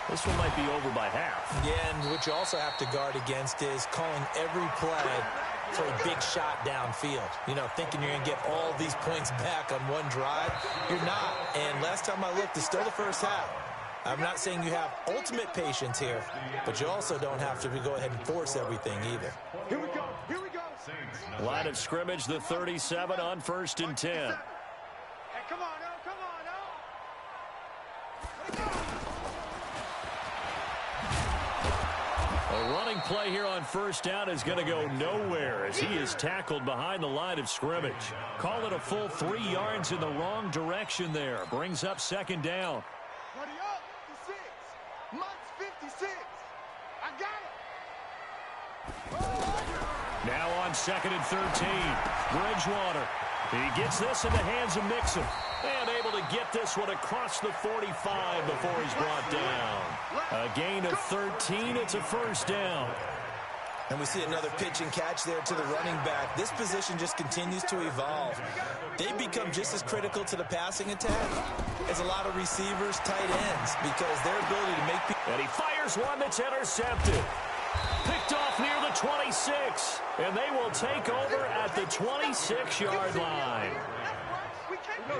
This one might be over by half. Yeah, and what you also have to guard against is calling every play for a big shot downfield. You know, thinking you're going to get all these points back on one drive. You're not. And last time I looked, it's still the first half. I'm not saying you have ultimate patience here, but you also don't have to go ahead and force everything either. Here we go. Here we go. Line of scrimmage, the 37 on 1st and 10. Hey, come on, no. Come on, no. A running play here on 1st down is going to go nowhere as he is tackled behind the line of scrimmage. Call it a full 3 yards in the wrong direction there. Brings up 2nd down. Buddy up, 56. Mike's 56. I got it. Now on 2nd and 13. Bridgewater. He gets this in the hands of Mixon. And able to get this one across the 45 before he's brought down. A gain of 13. It's a 1st down. And we see another pitch and catch there to the running back. This position just continues to evolve. They become just as critical to the passing attack as a lot of receivers, tight ends, because their ability to make people... And he fires one that's intercepted. Picked off near the 26. And they will take over at the 26-yard line.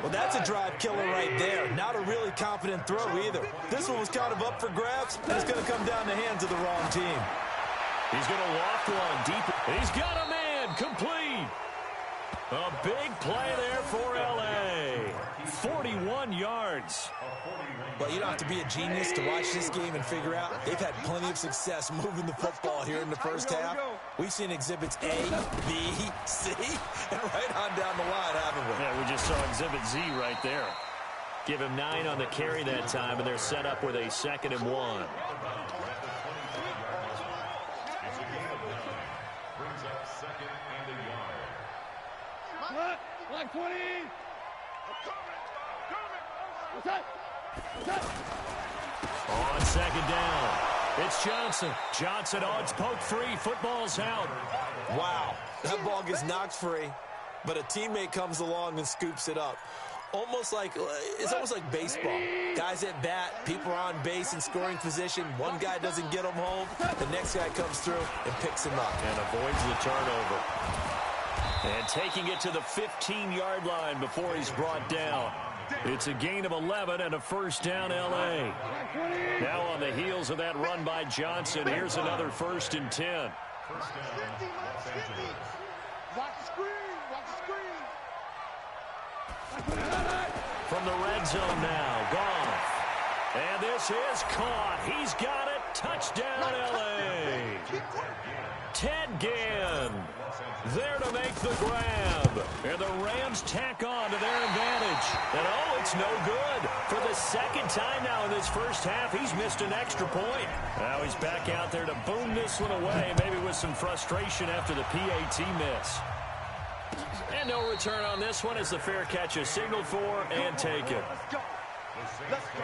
Well, that's a drive killer right there. Not a really confident throw either. This one was kind of up for grabs, and it's going to come down the hands of the wrong team. He's going to loft one deep. He's got a man complete. A big play there for L.A. 41 yards. Well, you don't have to be a genius to watch this game and figure out they've had plenty of success moving the football here in the first half. We've seen exhibits A, B, C, and right on down the line, haven't we? Yeah, we just saw exhibit Z right there. Give him 9 on the carry that time, and they're set up with a 2nd and 1. Like 20. What's that? On 2nd down, it's Johnson. Johnson, oh, it's poke free. Football's out. Wow, that ball gets knocked free, but a teammate comes along and scoops it up. It's almost like baseball. Guys at bat, people are on base in scoring position. One guy doesn't get him home. The next guy comes through and picks him up. And avoids the turnover. And taking it to the 15-yard line before he's brought down. It's a gain of 11 and a 1st down L.A. Now on the heels of that run by Johnson, here's another 1st and 10. Watch the screen. Watch the screen. From the red zone now, Goff. And this is caught. He's got it. Touchdown, L.A. Ted Ginn there to make the grab. And the Rams tack on to their advantage. And, oh, it's no good. For the 2nd time now in this first half, he's missed an extra point. Now he's back out there to boom this one away, maybe with some frustration after the PAT miss. And no return on this one as the fair catch is signaled for and taken. Let's go. Let's go.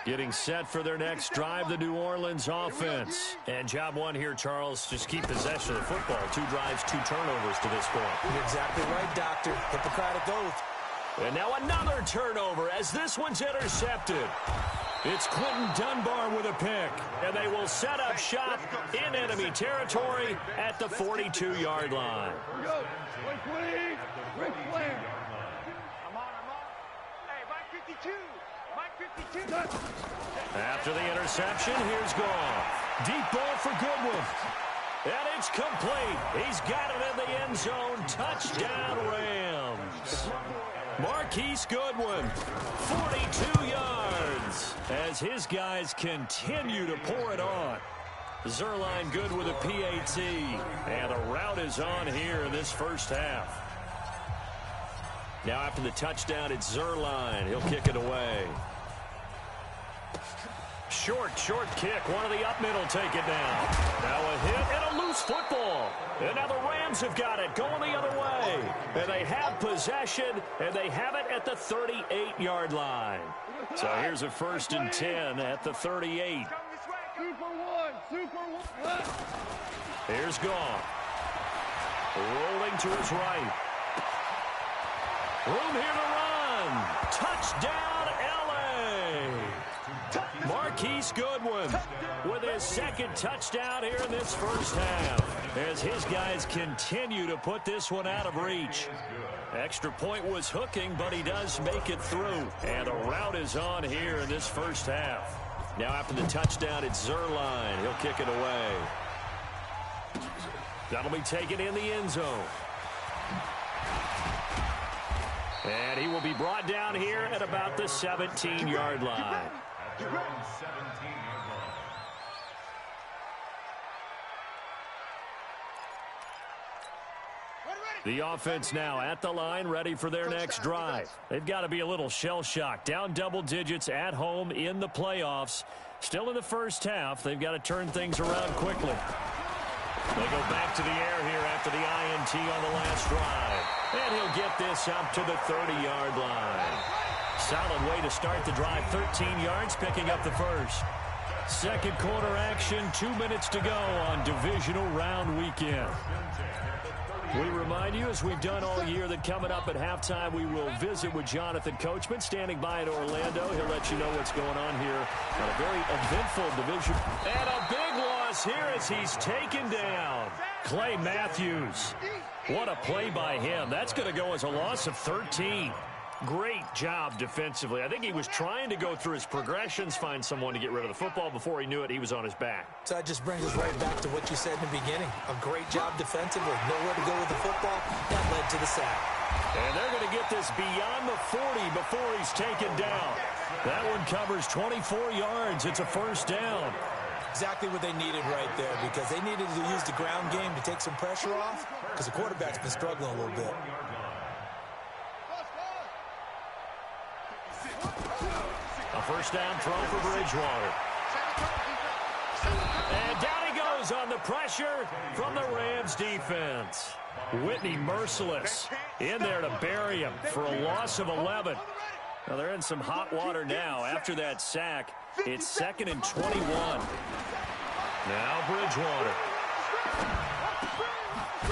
Getting set for their next drive, the New Orleans offense. And job one here, Charles, just keep possession of the football. 2 drives, 2 turnovers to this point. You're exactly right, Doctor. Hippocratic oath. And now another turnover as this one's intercepted. It's Quentin Dunbar with a pick. And they will set up shop in enemy territory at the 42-yard line. Here we go. 120. Ric Flair. I'm on. Hey, Mike 52. After the interception, here's Goff. Deep ball for Goodwin. And it's complete. He's got it in the end zone. Touchdown, Rams. Marquise Goodwin, 42 yards, as his guys continue to pour it on. Zuerlein good with a PAT. And the route is on here in this first half. Now after the touchdown, it's Zuerlein. He'll kick it away. Short kick. One of the up middle take it down. Now a hit and a loose football. And now the Rams have got it going the other way. And they have possession, and they have it at the 38-yard line. So here's a 1st and 10 at the 38. Super one. Here's Goff. Rolling to his right. Room here to run. Touchdown, L.A. Marquise Goodwin with his second touchdown here in this first half as his guys continue to put this one out of reach. Extra point was hooking, but he does make it through. And the route is on here in this first half. Now after the touchdown, it's Zuerlein. He'll kick it away. That'll be taken in the end zone. And he will be brought down here at about the 17-yard line. The offense now at the line, ready for their next drive. They've got to be a little shell-shocked. Down double digits at home in the playoffs. Still in the first half. They've got to turn things around quickly. They go back to the air here after the INT on the last drive. And he'll get this up to the 30-yard line. Solid way to start the drive. 13 yards, picking up the first. Second quarter action, 2 minutes to go on divisional round weekend. We remind you, as we've done all year, that coming up at halftime, we will visit with Jonathan Coachman, standing by in Orlando. He'll let you know what's going on here on a very eventful division. And a big loss here as he's taken down. Clay Matthews. What a play by him. That's going to go as a loss of 13. Great job defensively. I think he was trying to go through his progressions, find someone to get rid of the football. Before he knew it, he was on his back. So that just brings us right back to what you said in the beginning. A great job defensively. Nowhere to go with the football. That led to the sack. And they're going to get this beyond the 40 before he's taken down. That one covers 24 yards. It's a first down. Exactly what they needed right there, because they needed to use the ground game to take some pressure off, because the quarterback's been struggling a little bit. A first down throw for Bridgewater. And down he goes on the pressure from the Rams defense. Whitney merciless in there to bury him for a loss of 11. Now they're in some hot water now after that sack. It's 2nd and 21. Now Bridgewater.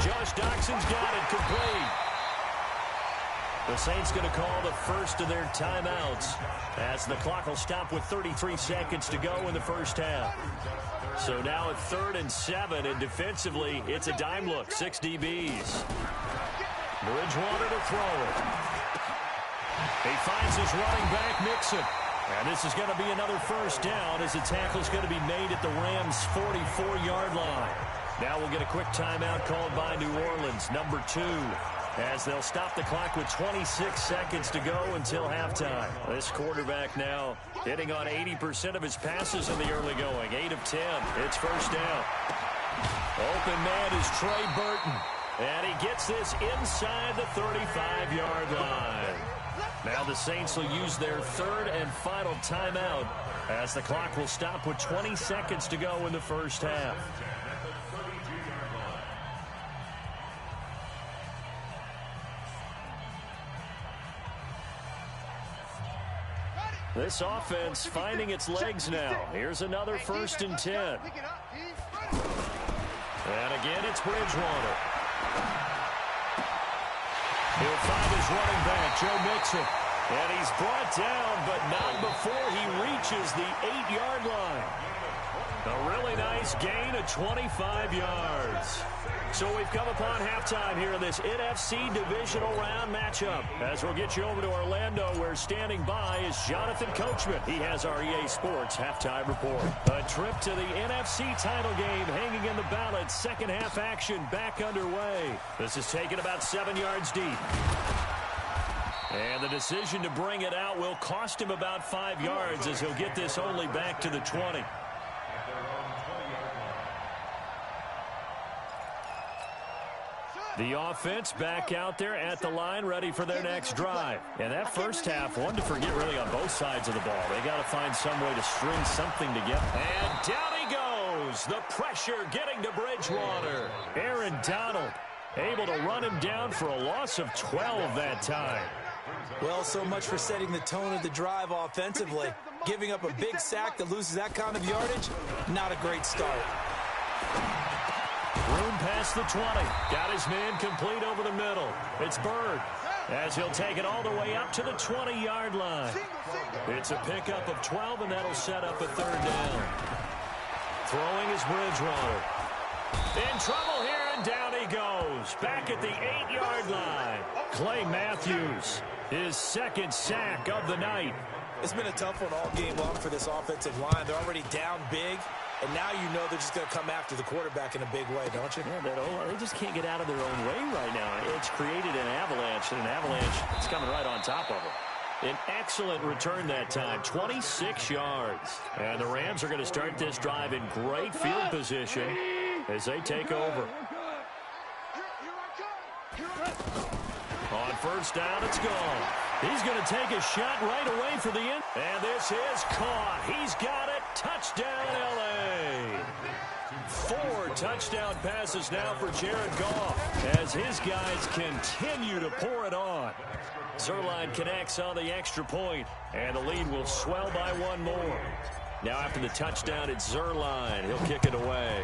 Josh Doxson's got it complete. The Saints going to call the first of their timeouts as the clock will stop with 33 seconds to go in the first half. So now at 3rd and 7, and defensively, it's a dime look. 6 DBs. Bridgewater to throw it. He finds his running back, Mixon. And this is going to be another first down as the tackle is going to be made at the Rams' 44-yard line. Now we'll get a quick timeout called by New Orleans, number 2. As they'll stop the clock with 26 seconds to go until halftime. This quarterback now hitting on 80% of his passes in the early going. 8 of 10. It's first down. Open man is Trey Burton. And he gets this inside the 35-yard line. Now the Saints will use their 3rd and final timeout as the clock will stop with 20 seconds to go in the first half. This offense finding its legs now. Here's another 1st and 10. And again, it's Bridgewater. He'll find his running back, Joe Mixon. And he's brought down, but not before he reaches the 8-yard line. A really nice gain of 25 yards. So we've come upon halftime here in this NFC divisional round matchup. As we'll get you over to Orlando, where standing by is Jonathan Coachman. He has our EA Sports halftime report. A trip to the NFC title game hanging in the balance. Second half action back underway. This is taken about 7 yards deep. And the decision to bring it out will cost him about 5 yards as he'll get this only back to the 20. The offense back out there at the line, ready for their next drive. And that first half, one to forget really on both sides of the ball. They got to find some way to string something together. And down he goes. The pressure getting to Bridgewater. Aaron Donald able to run him down for a loss of 12 that time. Well, so much for setting the tone of the drive offensively. Giving up a big sack that loses that kind of yardage, not a great start. Room past the 20. Got his man complete over the middle. It's Bird. as he'll take it all the way up to the 20-yard line. It's a pickup of 12, and that'll set up a third down. Throwing is Bridgewater. In trouble here, and down he goes. Back at the 8-yard line. Clay Matthews, his second sack of the night. It's been a tough one all game long for this offensive line. They're already down big, and now you know they're just going to come after the quarterback in a big way, don't you? Yeah, they just can't get out of their own way right now. It's created an avalanche, and an avalanche is coming right on top of them. An excellent return that time, 26 yards. And the Rams are going to start this drive in great field position as they take over. On first down, it's gone. He's going to take a shot right away for the end. And this is caught. He's got it. Touchdown, L.A. 4 touchdown passes now for Jared Goff as his guys continue to pour it on. Zuerlein connects on the extra point, and the lead will swell by one more. Now after the touchdown, it's Zuerlein. He'll kick it away.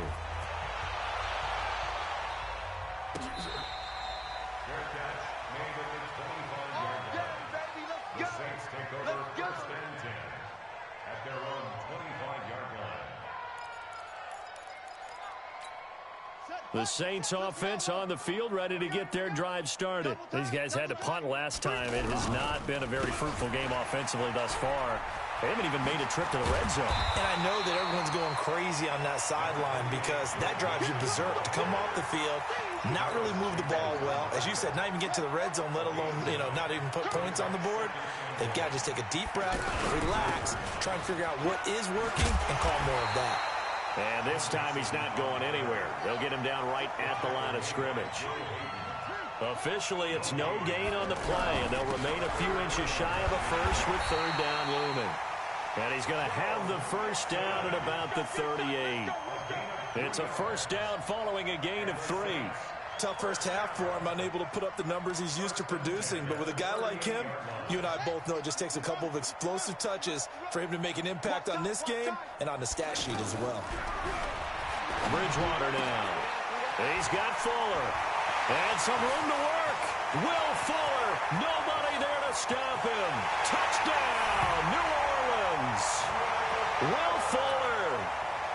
The Saints offense on the field, ready to get their drive started. These guys had to punt last time. It has not been a very fruitful game offensively thus far. They haven't even made a trip to the red zone. And I know that everyone's going crazy on that sideline because that drives you berserk to come off the field, not really move the ball well. As you said, not even get to the red zone, let alone, not even put points on the board. They've got to just take a deep breath, relax, try and figure out what is working, and call more of that. And this time he's not going anywhere. They'll get him down right at the line of scrimmage. Officially, it's no gain on the play, and they'll remain a few inches shy of a first with third down looming. And he's going to have the first down at about the 38. It's a first down following a gain of 3. Tough first half for him, unable to put up the numbers he's used to producing. But with a guy like him, you and I both know it just takes a couple of explosive touches for him to make an impact on this game and on the stat sheet as well. Bridgewater now. He's got Fuller. And some room to work. Will Fuller. Nobody there to stop him. Touchdown, New Orleans. Will Fuller.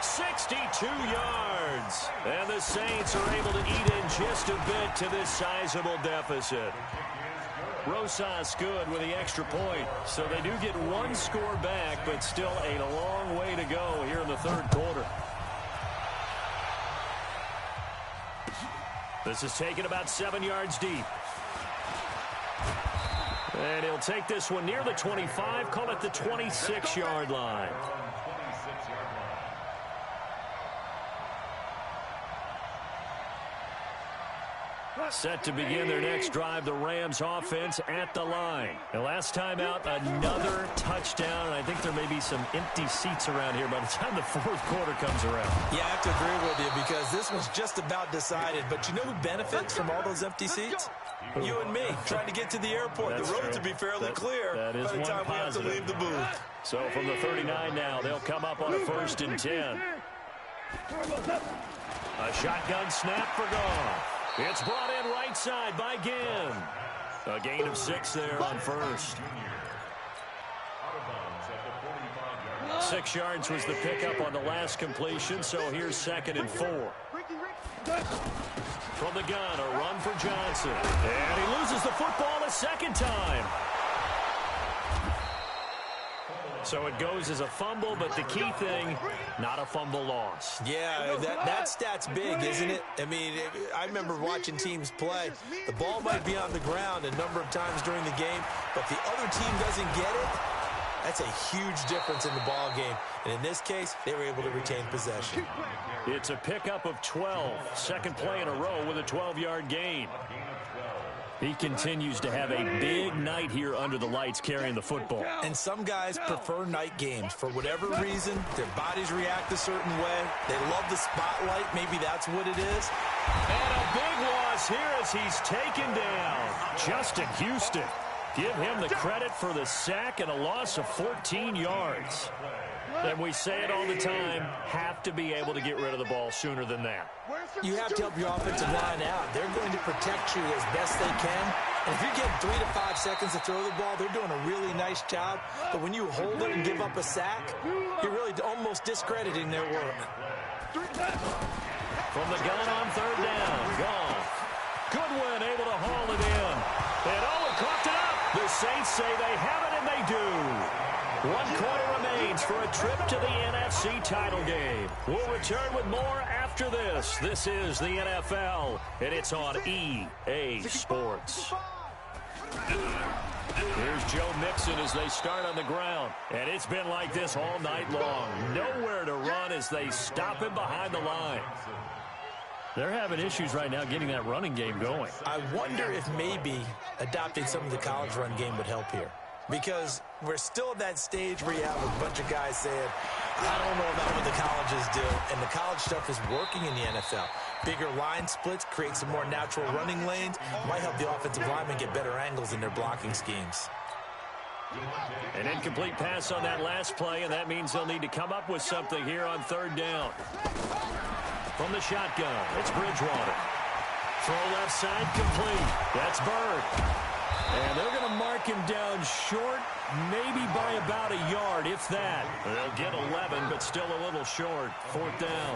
62 yards. And the Saints are able to eat in just a bit to this sizable deficit. Rosas good with the extra point. So they do get one score back, but still a long way to go here in the third quarter. This is taken about 7 yards deep. And he'll take this one near the 25, call it the 26-yard line. Set to begin their next drive, the Rams offense at the line. The last time out, another touchdown. And I think there may be some empty seats around here by the time the fourth quarter comes around. Yeah, I have to agree with you because this one's just about decided. But you know who benefits from all those empty seats? You and me, trying to get to the airport. The roads will be fairly clear by the time we have to leave the booth. So from the 39 now, they'll come up on a 1st and 10. A shotgun snap for Goff. It's brought in right side by Ginn. A gain of 6 there on first. 6 yards was the pickup on the last completion, so here's 2nd and 4. From the gun, a run for Johnson. And he loses the football a second time. So it goes as a fumble, but the key thing, not a fumble loss. Yeah, that stat's big, isn't it? I mean, I remember watching teams play. The ball might be on the ground a number of times during the game, but the other team doesn't get it. That's a huge difference in the ball game. And in this case, they were able to retain possession. It's a pickup of 12. Second play in a row with a 12-yard gain. He continues to have a big night here under the lights carrying the football. And some guys prefer night games. For whatever reason, their bodies react a certain way. They love the spotlight. Maybe that's what it is. And a big loss here as he's taken down. Justin Houston. Give him the credit for the sack and a loss of 14 yards. And we say it all the time, have to be able to get rid of the ball sooner than that. You have to help your offensive line out. They're going to protect you as best they can. And if you get 3 to 5 seconds to throw the ball, they're doing a really nice job. But when you hold it and give up a sack, you're really almost discrediting their work. From the gun on third down, Goff. Goodwin able to haul it in. And Owen coughed it up. The Saints say they have it, and they do. 1 quarter remains for a trip to the NFC title game. We'll return with more after this. This is the NFL, and it's on EA Sports. Here's Joe Mixon as they start on the ground. And it's been like this all night long. Nowhere to run as they stop him behind the line. They're having issues right now getting that running game going. I wonder if maybe adopting some of the college run game would help here. Because we're still at that stage where you have a bunch of guys saying, I don't know about what the colleges do. And the college stuff is working in the NFL. Bigger line splits, create some more natural running lanes. Might help the offensive linemen get better angles in their blocking schemes. An incomplete pass on that last play, and that means they'll need to come up with something here on third down. From the shotgun, it's Bridgewater. Throw left side, complete. That's Bird. And they're going to mark him down short, maybe by about a yard, if that. They'll get 11, but still a little short. Fourth down.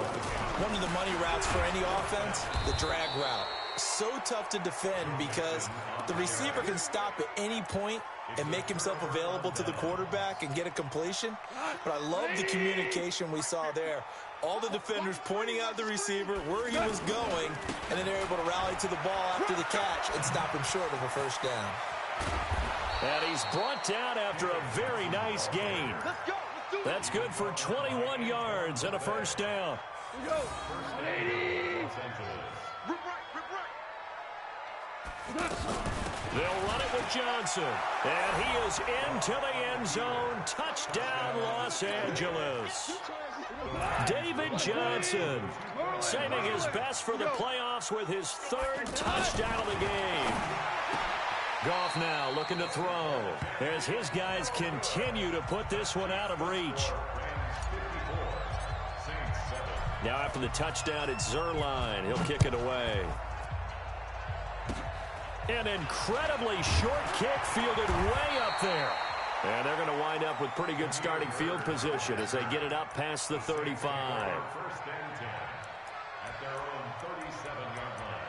One of the money routes for any offense, the drag route. So tough to defend because the receiver can stop at any point and make himself available to the quarterback and get a completion. But I love the communication we saw there. All the defenders pointing out the receiver, where he was going, and then they're able to rally to the ball after the catch and stop him short of a first down. And he's brought down after a very nice gain. That's good for 21 yards and a first down. They'll run it with Johnson. And he is into the end zone. Touchdown, Los Angeles. David Johnson saving his best for the playoffs with his 3rd touchdown of the game. Goff now looking to throw as his guys continue to put this one out of reach. Now after the touchdown, it's Zuerlein. He'll kick it away. An incredibly short kick fielded way up there. And they're going to wind up with pretty good starting field position as they get it up past the 35. First and 10 at their own 37-yard line.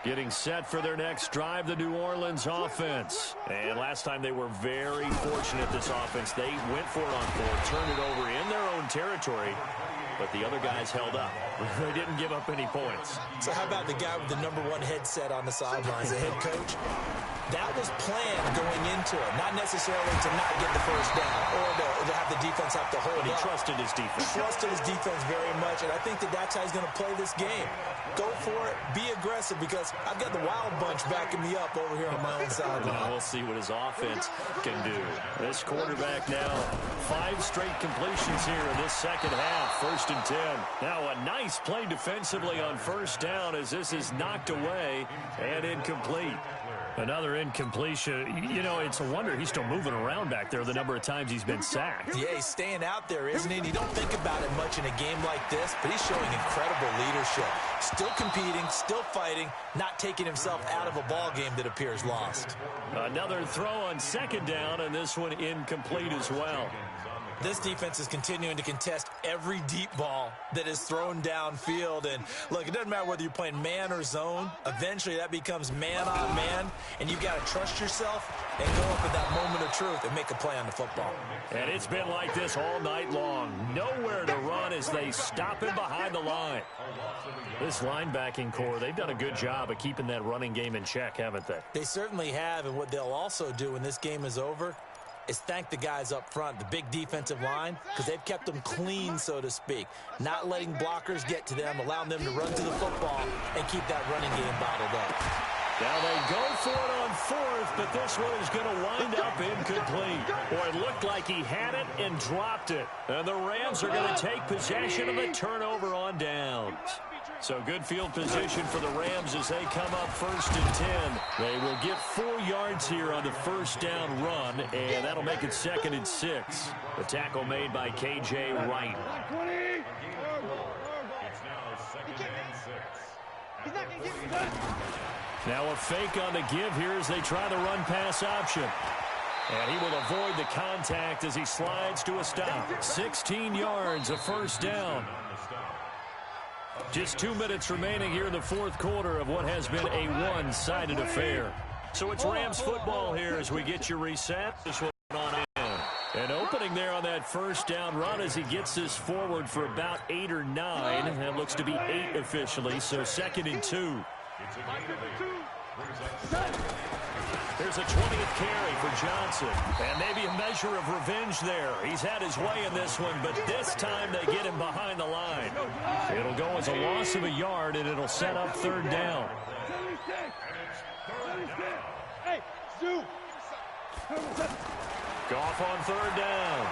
Getting set for their next drive, the New Orleans offense. And last time they were very fortunate, this offense. They went for it on 4th, turned it over in their own territory. But the other guys held up. They didn't give up any points. So how about the guy with the #1 headset on the sidelines, the head coach? That was planned going into it, not necessarily to not get the first down or to have the defense have to hold But he up. trusted his defense. Trusted his defense very much, and I think that's how he's going to play this game. Go for it, be aggressive, because I've got the wild bunch backing me up over here on my own sideline. We'll see what his offense can do. This quarterback now, 5 straight completions here in this second half. 1st and 10. Now a nice play defensively on first down as this is knocked away and incomplete. Another incompletion. You know, it's a wonder he's still moving around back there the number of times he's been sacked. Yeah, he's staying out there, isn't he? And you don't think about it much in a game like this, but he's showing incredible leadership. Still competing, still fighting, not taking himself out of a ball game that appears lost. Another throw on 2nd down, and this one incomplete as well. This defense is continuing to contest every deep ball that is thrown downfield. And, look, it doesn't matter whether you're playing man or zone. Eventually, that becomes man-on-man, and you've got to trust yourself and go up at that moment of truth and make a play on the football. And it's been like this all night long. Nowhere to run as they stop him behind the line. This linebacking core, they've done a good job of keeping that running game in check, haven't they? They certainly have, and what they'll also do when this game is over is thank the guys up front, the big defensive line, because they've kept them clean, so to speak. Not letting blockers get to them, allowing them to run to the football and keep that running game bottled up. Now they go for it on 4th, but this one is going to wind up incomplete. Boy, it looked like he had it and dropped it. And the Rams are going to take possession of a turnover on downs. So good field position for the Rams as they come up 1st and 10. They will get 4 yards here on the first down run, and that'll make it 2nd and 6. The tackle made by K.J. Wright. It's now 2nd and 6. Now a fake on the give here as they try the run-pass option. And he will avoid the contact as he slides to a stop. 16 yards, a first down. Just 2 minutes remaining here in the fourth quarter of what has been a one-sided affair. So it's Rams football here as we get you reset. This one on in. And opening there on that first down run as he gets this forward for about 8 or 9. That looks to be 8 officially, so 2nd and 2. There's a 20th carry for Johnson. And maybe a measure of revenge there. He's had his way in this one, but this time they get him behind the line. It'll go as a loss of a yard, and it'll set up 3rd down. Goff on 3rd down.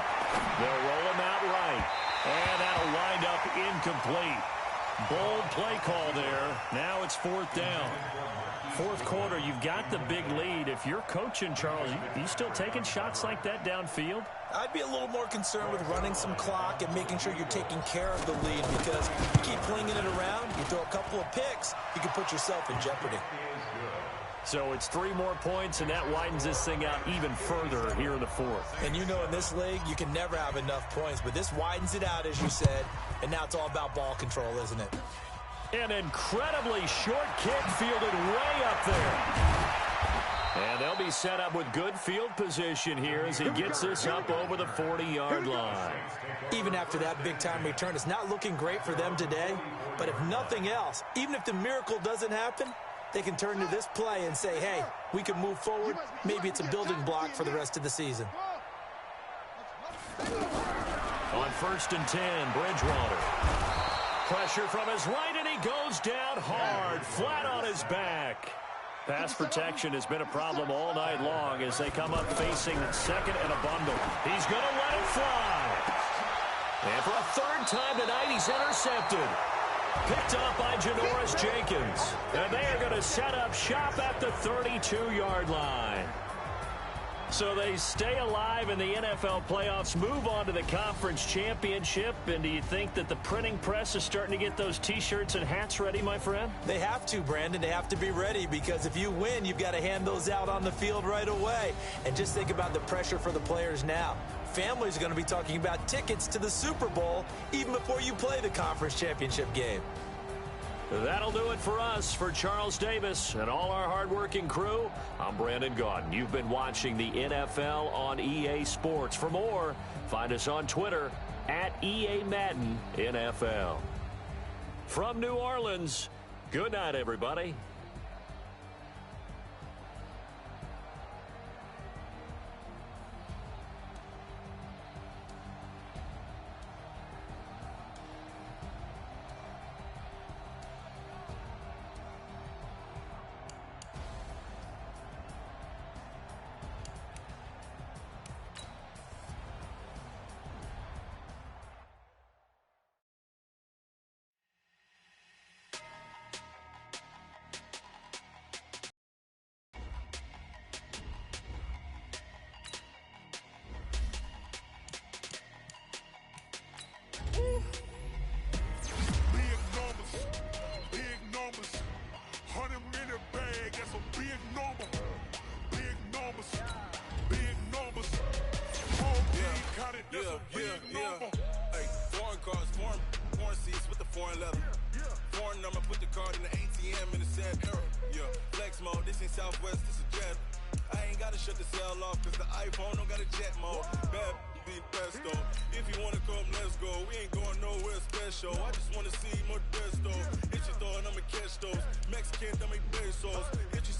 They'll roll him out right. And that'll wind up incomplete. Bold play call there. Now it's 4th down. Fourth quarter, you've got the big lead. If you're coaching, Charles, you still taking shots like that downfield? I'd be a little more concerned with running some clock and making sure you're taking care of the lead, because you keep flinging it around, you throw a couple of picks, you can put yourself in jeopardy. So it's 3 more points, and that widens this thing out even further here in the fourth. And you know in this league, you can never have enough points, but this widens it out, as you said, and now it's all about ball control, isn't it? An incredibly short kick fielded way up there. And they'll be set up with good field position here as he gets this up over the 40-yard line. Even after that big-time return, it's not looking great for them today, but if nothing else, even if the miracle doesn't happen, they can turn to this play and say, hey, we can move forward. Maybe it's a building block for the rest of the season. On 1st and 10, Bridgewater. Pressure from his right, and he goes down hard, flat on his back. Pass protection has been a problem all night long as they come up facing 2nd and a bundle. He's going to let it fly. And for a 3rd time tonight, he's intercepted. Picked up by Janoris Jenkins. And they are going to set up shop at the 32-yard line. So they stay alive in the NFL playoffs, move on to the conference championship. And do you think that the printing press is starting to get those T-shirts and hats ready, my friend? They have to, Brandon. They have to be ready, because if you win, you've got to hand those out on the field right away. And just think about the pressure for the players now. Families are going to be talking about tickets to the Super Bowl even before you play the conference championship game. That'll do it for us. For Charles Davis and all our hardworking crew, I'm Brandon Gaudin. You've been watching the NFL on EA Sports. For more, find us on Twitter at EA Madden NFL. From New Orleans, good night, everybody. I just wanna see more dress though. Hit your thought, I'ma catch those. Mexican, dummy pesos. Hit your